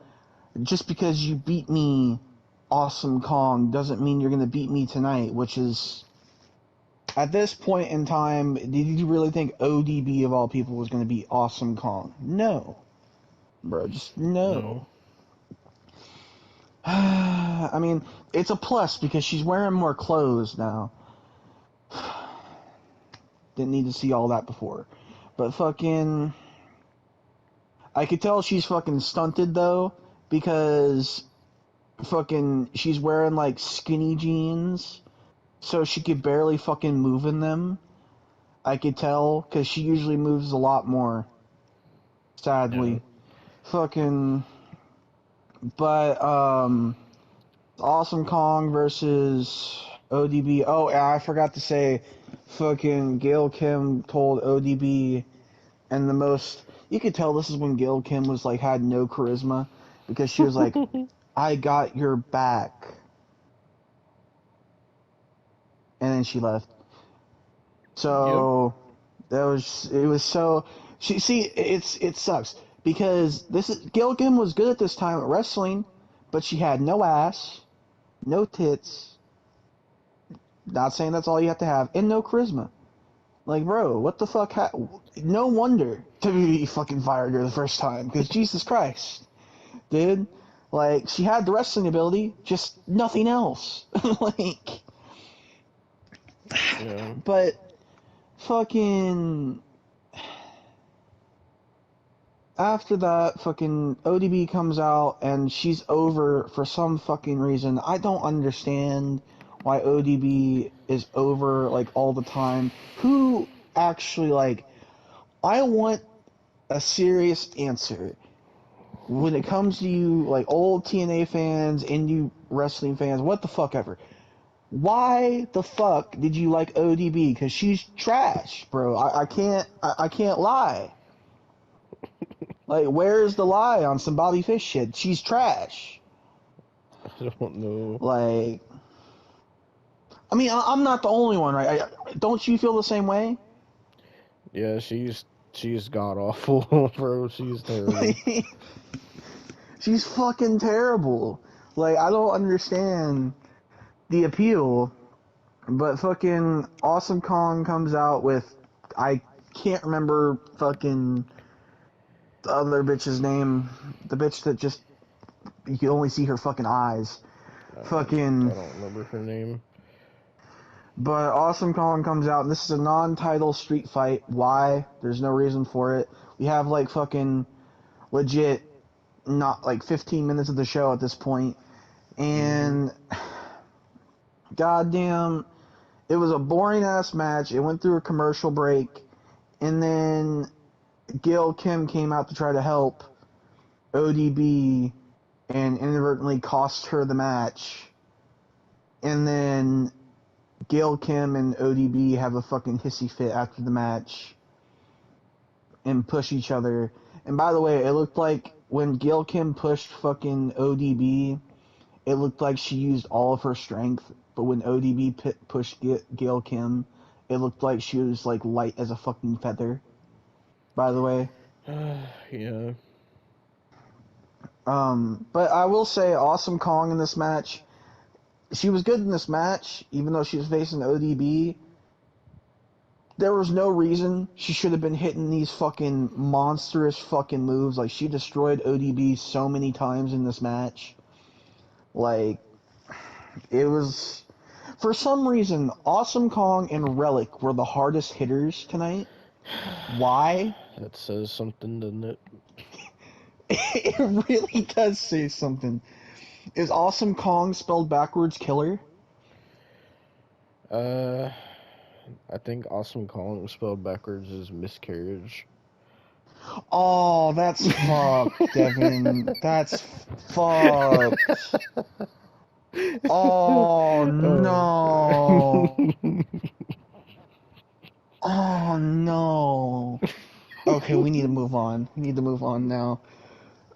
just because you beat me, Awesome Kong, doesn't mean you're gonna beat me tonight, which is, at this point in time, did you really think ODB of all people was gonna beat Awesome Kong? No. Bro, just No. no. I mean, it's a plus because she's wearing more clothes now. Didn't need to see all that before. But fucking, I could tell she's fucking stunted though, because fucking she's wearing like skinny jeans, so she could barely fucking move in them. I could tell, because she usually moves a lot more, Yeah. sadly. Fucking, but, Awesome Kong versus ODB. Oh, and I forgot to say, fucking Gail Kim told ODB, and the most, you could tell this is when Gail Kim was like, had no charisma, because she was like, I got your back. And then she left. Yep. So, it was so, it sucks, because Gail Kim was good at this time at wrestling, but she had no ass, no tits, not saying that's all you have to have, and no charisma. Like, bro, what the fuck? No wonder WWE fucking fired her the first time, because Jesus Christ, dude. Like, she had the wrestling ability, just nothing else. Like, Yeah. but fucking after that, fucking ODB comes out and she's over for some fucking reason. I don't understand why ODB is over like all the time. Who actually like? I want a serious answer when it comes to you, like old TNA fans, indie wrestling fans, what the fuck ever. Why the fuck did you like ODB? Because she's trash, bro. I can't lie. Like, where's the lie on some Bobby Fish shit? She's trash. I don't know. Like, I mean, I'm not the only one, right? Don't you feel the same way? Yeah, she's god awful, bro. She's terrible. She's fucking terrible. Like, I don't understand the appeal. But fucking Awesome Kong comes out with, I can't remember fucking the other bitch's name. The bitch that just, you can only see her fucking eyes. I Fucking, don't remember her name. but Awesome Kong comes out, and this is a non-title street fight. Why? There's no reason for it. We have like fucking legit, not like 15 minutes of the show at this point, Mm-hmm. and goddamn, it was a boring ass match. It went through a commercial break, and then Gail Kim came out to try to help ODB and inadvertently cost her the match. And then Gail Kim and ODB have a fucking hissy fit after the match and push each other. And by the way, it looked like when Gail Kim pushed fucking ODB, it looked like she used all of her strength. But when ODB pushed Gail Kim, it looked like she was like light as a fucking feather. By the way. Yeah. But I will say, Awesome Kong in this match, she was good in this match, even though she was facing ODB. There was no reason she should have been hitting these fucking monstrous fucking moves. Like, she destroyed ODB so many times in this match. Like, it was... For some reason, Awesome Kong and Relic were the hardest hitters tonight. Why? That says something, doesn't it? It really does say something. Is Awesome Kong spelled backwards killer? I think Awesome Kong spelled backwards is miscarriage. Oh, that's fucked, Devon. That's fucked. Oh, no. Oh, no. Okay, we need to move on. We need to move on now.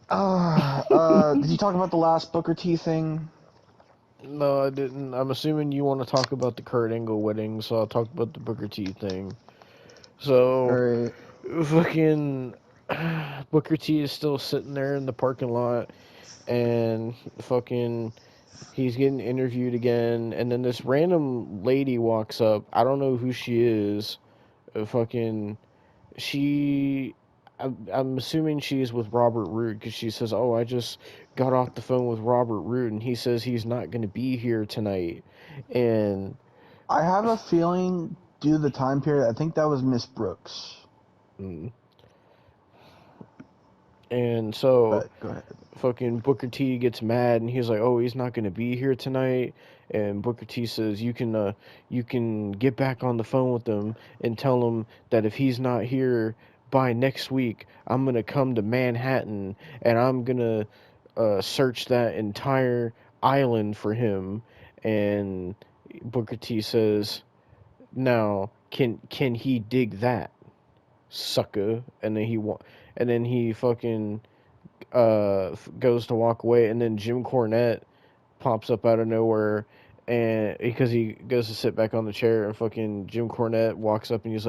Did you talk about the last Booker T thing? No, I didn't. I'm assuming you want to talk about the Kurt Angle wedding, so I'll talk about the Booker T thing. So, Alright. fucking Booker T is still sitting there in the parking lot, and fucking he's getting interviewed again, and then this random lady walks up. I don't know who she is. Fucking she. I'm assuming she's with Robert Roode because she says, "Oh, I just got off the phone with Robert Roode, and he says he's not going to be here tonight." And I have a feeling, due to the time period, I think that was Miss Brooks. mm, and so But go ahead. fucking Booker T gets mad, and he's like, "Oh, he's not going to be here tonight." And Booker T says, "You can get back on the phone with him and tell him that if he's not here by next week, I'm gonna come to Manhattan and I'm gonna search that entire island for him." And Booker T says, "Now, can he dig that, sucker?" And then he fucking goes to walk away, and then Jim Cornette pops up out of nowhere, and because he goes to sit back on the chair, and fucking Jim Cornette walks up and he's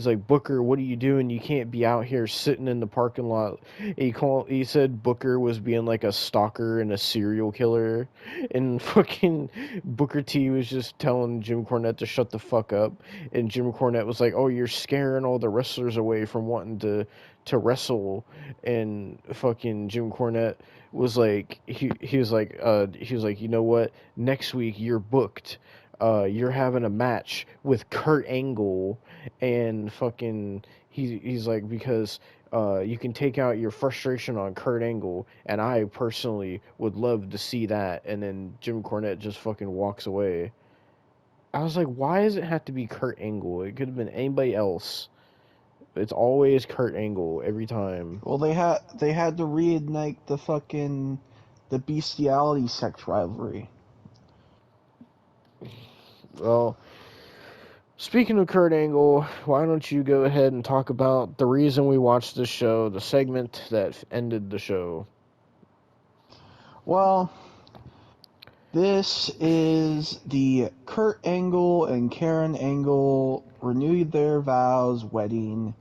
like, "Booker, what are you doing? You can't be out here sitting in the parking lot." He said Booker was being like a stalker and a serial killer, and fucking Booker T was just telling Jim Cornette to shut the fuck up, and Jim Cornette was like, "Oh, you're scaring all the wrestlers away from wanting to wrestle," and fucking Jim Cornette was like he was like you know what, next week you're booked, you're having a match with Kurt Angle, and fucking he's like, because you can take out your frustration on Kurt Angle, and I personally would love to see that. And then Jim Cornette just fucking walks away. I was like, why does it have to be Kurt Angle? It could have been anybody else. It's always Kurt Angle every time. Well, they had to reignite the bestiality sex rivalry. Well, speaking of Kurt Angle, why don't you go ahead and talk about the reason we watched this show, the segment that ended the show? Well, this is the Kurt Angle and Karen Angle renewed their vows wedding.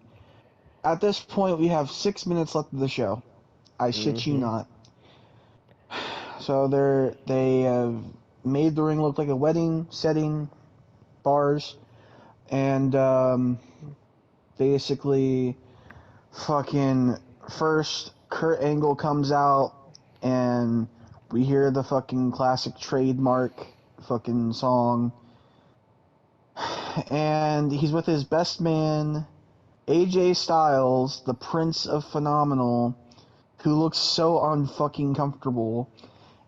At this point, we have 6 minutes left of the show. I shit you Mm-hmm. not. So they have made the ring look like a wedding setting, bars, and basically, fucking first Kurt Angle comes out, and we hear the fucking classic trademark fucking song, and he's with his best man, AJ Styles, the Prince of Phenomenal, who looks so unfucking comfortable.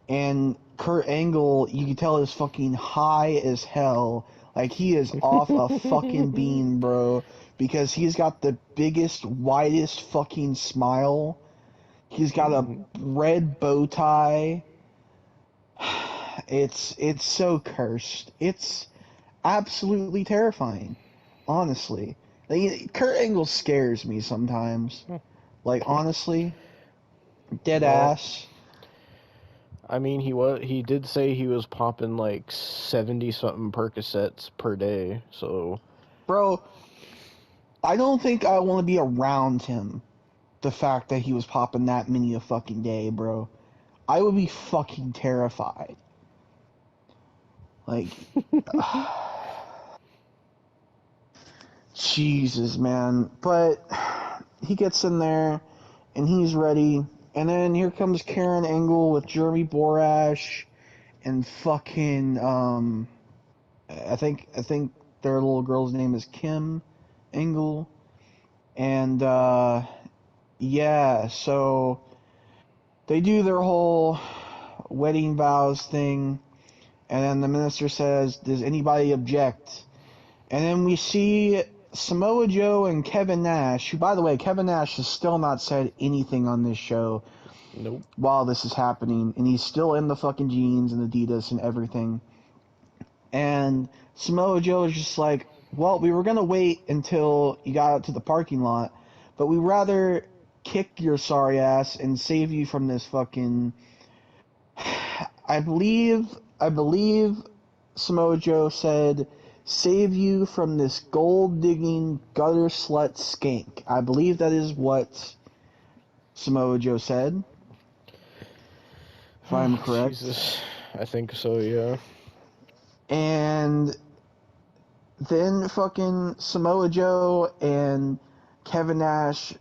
And Kurt Angle, you can tell, is fucking high as hell. Like, he is off a fucking bean, bro. Because he's got the biggest, widest fucking smile. He's got a red bow tie. It's so cursed. It's absolutely terrifying. Honestly, like, Kurt Angle scares me sometimes. Like honestly, dead Well, ass. I mean, he did say he was popping like 70 something Percocets per day. So, Bro, I don't think I want to be around him. The fact that he was popping that many a fucking day, bro. I would be fucking terrified. Like, Jesus, man. But he gets in there and he's ready. And then here comes Karen Angle with Jeremy Borash and fucking I think their little girl's name is Kim Angle. And yeah, so they do their whole wedding vows thing, and then the minister says, "Does anybody object?" And then we see Samoa Joe and Kevin Nash, who, by the way, Kevin Nash has still not said anything on this show nope. while this is happening, and he's still in the fucking jeans and Adidas and everything. And Samoa Joe is just like, well, we were going to wait until you got out to the parking lot, but we'd rather kick your sorry ass and save you from this fucking. I believe Samoa Joe said, save you from this gold digging gutter slut skank. I believe that is what Samoa Joe said, if I'm correct. Jesus. I think so, yeah. And then fucking Samoa Joe and Kevin Nash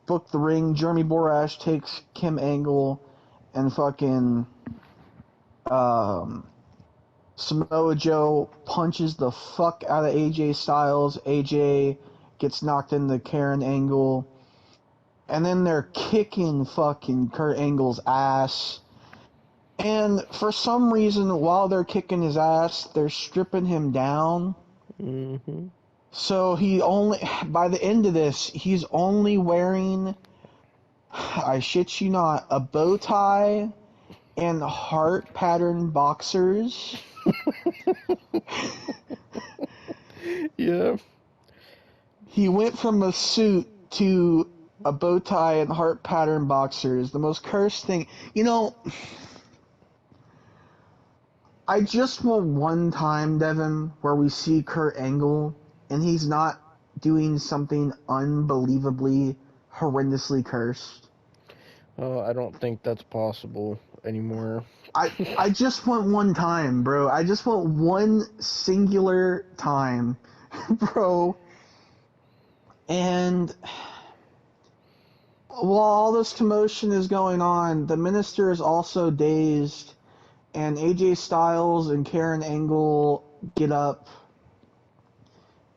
book the ring. Jeremy Borash takes Kim Angle, and fucking Samoa Joe punches the fuck out of AJ Styles. AJ gets knocked into Karen Angle. And then they're kicking fucking Kurt Angle's ass. And for some reason, while they're kicking his ass, they're stripping him down. Mm-hmm. So by the end of this, he's only wearing, I shit you not, a bow tie and heart pattern boxers. Yeah. He went from a suit to a bow tie and heart pattern boxers. The most cursed thing. You know, I just want one time, Devon, where we see Kurt Angle and he's not doing something unbelievably, horrendously cursed. I don't think that's possible anymore. I just want one time, bro. I just want one singular time, bro. And while all this commotion is going on, the minister is also dazed, and AJ Styles and Karen Angle get up,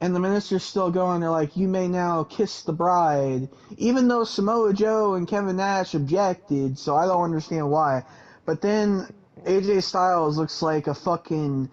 and the minister's still going. They're like, "You may now kiss the bride," even though Samoa Joe and Kevin Nash objected, so I don't understand why. But then AJ Styles looks like a fucking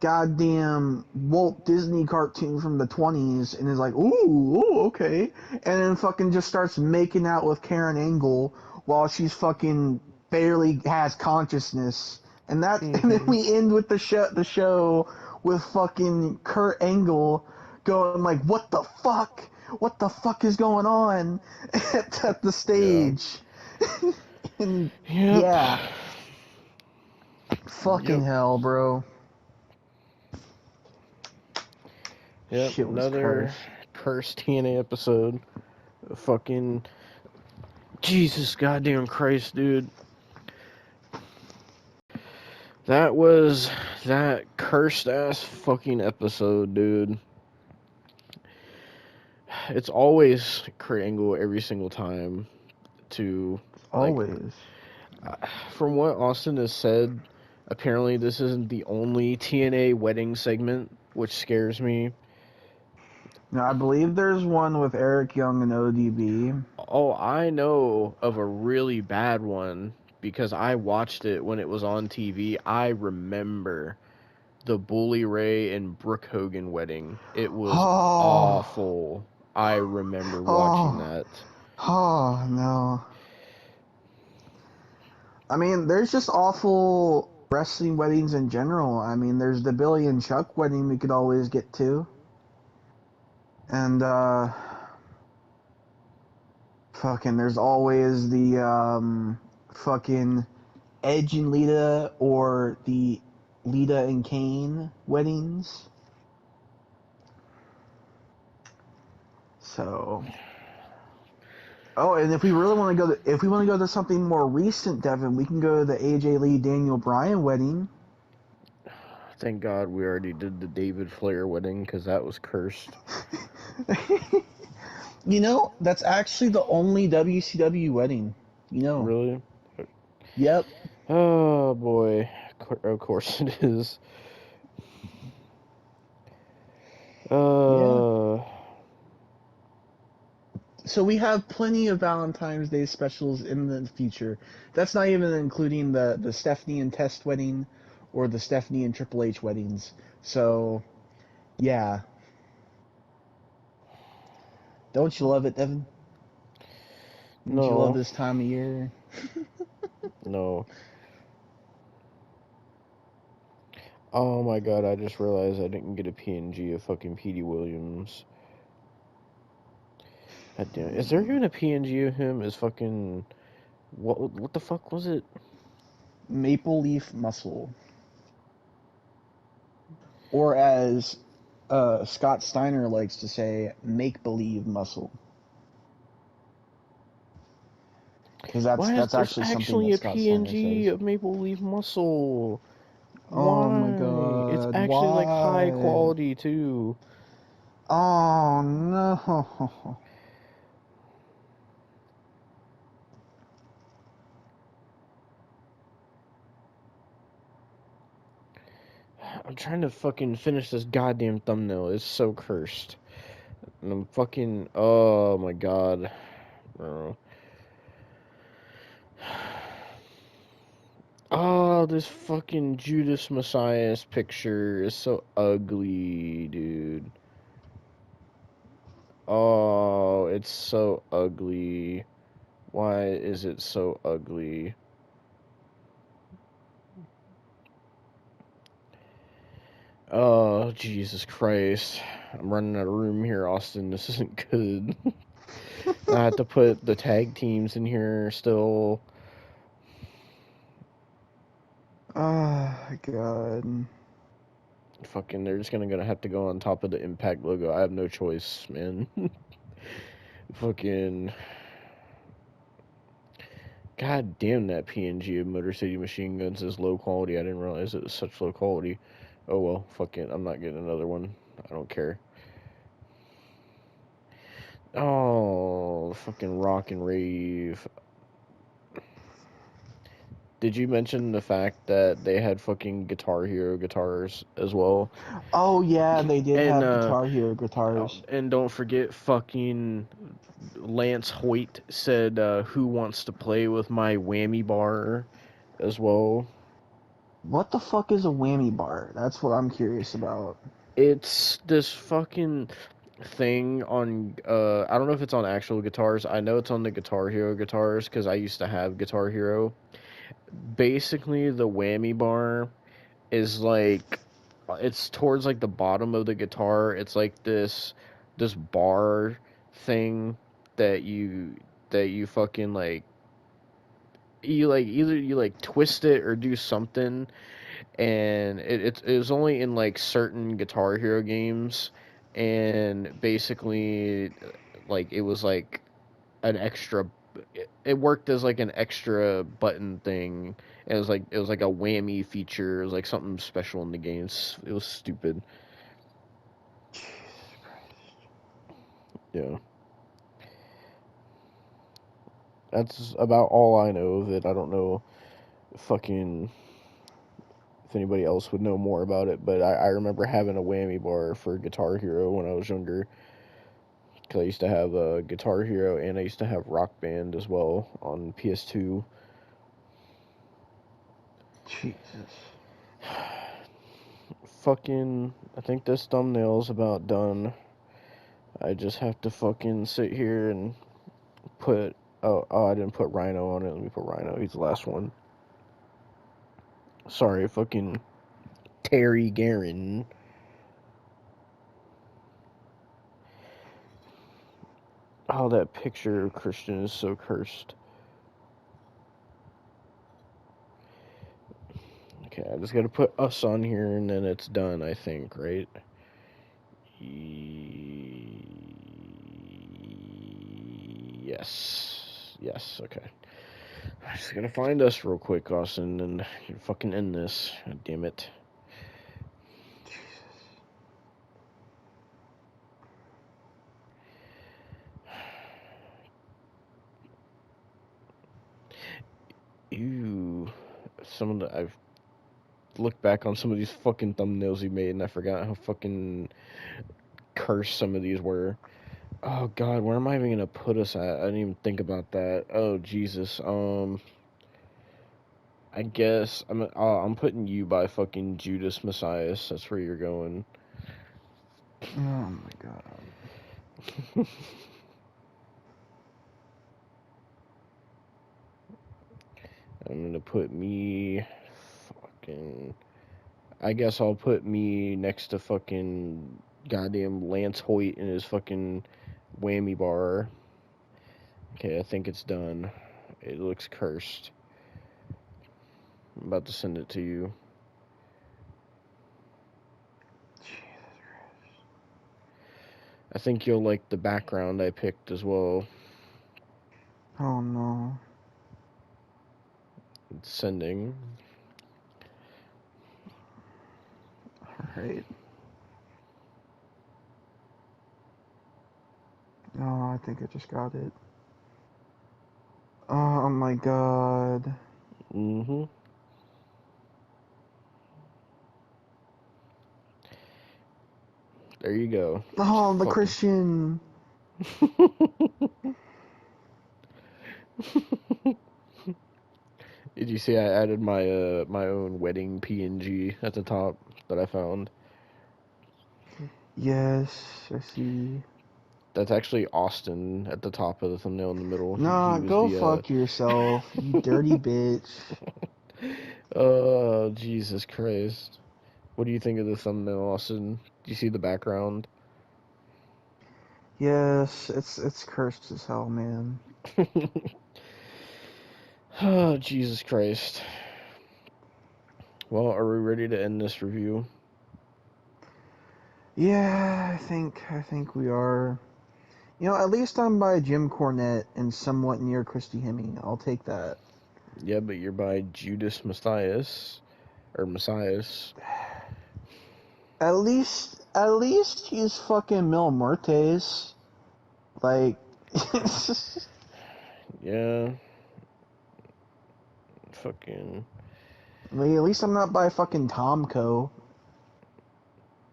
goddamn Walt Disney cartoon from the 20s and is like, ooh, okay. And then fucking just starts making out with Karen Angle while she's fucking barely has consciousness. And and then we end with the show with fucking Kurt Angle going like, what the fuck? What the fuck is going on at the stage? And Yep. yeah. Fucking Yep. hell, bro. Yep. Shit was Another cursed. cursed TNA episode. Fucking Jesus goddamn Christ, dude. That was that cursed ass fucking episode, dude. It's always Kurt Angle every single time. To like, Always. from what Austin has said, apparently this isn't the only TNA wedding segment, which scares me. Now, I believe there's one with Eric Young and ODB. Oh, I know of a really bad one because I watched it when it was on TV. I remember the Bully Ray and Brooke Hogan wedding. It was Oh, awful. I remember watching oh, that. oh, no. I mean, there's just awful wrestling weddings in general. I mean, there's the Billy and Chuck wedding we could always get to. And, fucking, there's always the, fucking Edge and Lita or the Lita and Kane weddings. So, oh, and if we really want to go to something more recent, Devin, we can go to the AJ Lee Daniel Bryan wedding. Thank God we already did the David Flair wedding because that was cursed. You know, that's actually the only WCW wedding. You know. Really? Yep. Oh boy, of course it is. Yeah. So we have plenty of Valentine's Day specials in the future. That's not even including the Stephanie and Test wedding or the Stephanie and Triple H weddings. So, yeah. Don't you love it, Devin? Don't you love No, this time of year? no. Oh my God, I just realized I didn't get a PNG of fucking Petey Williams. God damn it. Is there even a PNG of him as fucking... What the fuck was it? Maple Leaf Muscle. Or as Scott Steiner likes to say, make-believe muscle. Because Why is that's there's actually something actually that a Scott Steiner PNG says. of Maple Leaf Muscle? Oh my Why? It's god, actually like high why? quality too. Oh no. I'm trying to fucking finish this goddamn thumbnail. It's so cursed. And I'm fucking... Oh my god. Bro. Oh, this fucking Judas Messiah's picture is so ugly, dude. Oh, it's so ugly. Why is it so ugly? Oh, Jesus Christ. I'm running out of room here, Austin. This isn't good. I have to put the tag teams in here still. Oh god. Fucking, they're just gonna have to go on top of the Impact logo. I have no choice, man. Fucking... God damn, that PNG of Motor City Machine Guns is low quality. I didn't realize it was such low quality. Oh well, fuck it. I'm not getting another one. I don't care. Oh, fucking Rock and Rave. Did you mention the fact that they had fucking Guitar Hero guitars as well? Oh yeah, they did And have Guitar Hero guitars. and don't forget fucking Lance Hoyt said who wants to play with my whammy bar as well. What the fuck is a whammy bar? That's what I'm curious about. It's this fucking thing on I don't know if it's on actual guitars. I know it's on the Guitar Hero guitars because I used to have Guitar Hero. Basically, the whammy bar is like it's towards like the bottom of the guitar. It's like this bar thing that you fucking like you like either you like twist it or do something, and it was only in like certain Guitar Hero games, and basically like it was like an extra it worked as like an extra button thing. It was like a whammy feature. It was like something special in the games. It was stupid. Jesus Christ. Yeah. That's about all I know of it. I don't know fucking if anybody else would know more about it, but I remember having a whammy bar for Guitar Hero when I was younger. Because I used to have a Guitar Hero and I used to have Rock Band as well on PS2. Jesus. Fucking, I think this thumbnail's about done. I just have to fucking sit here and put. Oh, I didn't put Rhino on it. Let me put Rhino. He's the last one. Sorry, fucking Terry Guerin. Oh, that picture of Christian is so cursed. Okay, I just gotta put us on here and then it's done, I think, right? Yes. Yes, okay. I'm just gonna find us real quick, Austin, and fucking end this. God damn it. Ew. I've looked back on some of these fucking thumbnails he made and I forgot how fucking cursed some of these were. Oh god, where am I even gonna put us at? I didn't even think about that. Oh Jesus. I guess I'm putting you by fucking Judas Messias. That's where you're going. Oh my god. I'm gonna put me fucking. I guess I'll put me next to fucking goddamn Lance Hoyt in his fucking whammy bar. Okay, I think it's done. It looks cursed. I'm about to send it to you. I think you'll like the background I picked as well. Oh no. It's sending. Alright. Oh, I think I just got it. Oh my god. Mm-hmm. There you go. Oh, the Fucking. Christian. Did you see I added my own wedding PNG at the top that I found? Yes, I see. That's actually Austin at the top of the thumbnail in the middle. He Nah, was go the fuck yourself, you dirty bitch. Oh, Jesus Christ. What do you think of the thumbnail, Austin? Do you see the background? Yes, it's cursed as hell, man. Oh, Jesus Christ. Well, are we ready to end this review? Yeah, I think we are. You know, at least I'm by Jim Cornette and somewhat near Christy Hemme. I'll take that. Yeah, but you're by Judas Messias. Or Messias. At least he's fucking Mil Muertes. Like, Yeah. Fucking. like, at least I'm not by fucking Tomko.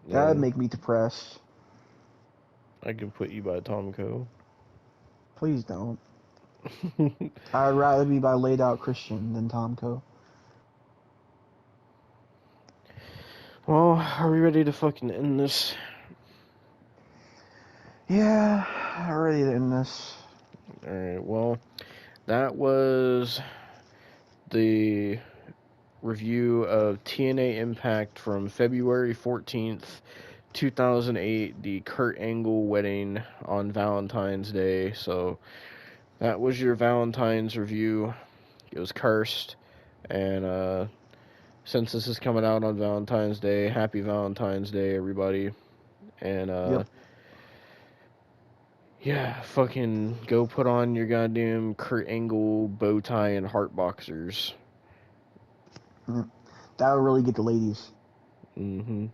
That'd Yeah. make me depressed. I can put you by Tomko. Please don't. I'd rather be by laid out Christian than Tomko. Well, are we ready to fucking end this? Yeah, I'm ready to end this. Alright, well, that was the review of TNA Impact from February 14th, 2008, the Kurt Angle wedding on Valentine's Day. So that was your Valentine's review. It was cursed. And since this is coming out on Valentine's Day, happy Valentine's Day, everybody. And Yep. yeah, fucking go put on your goddamn Kurt Angle bow tie and heart boxers. That would really get the ladies. Mm-hmm.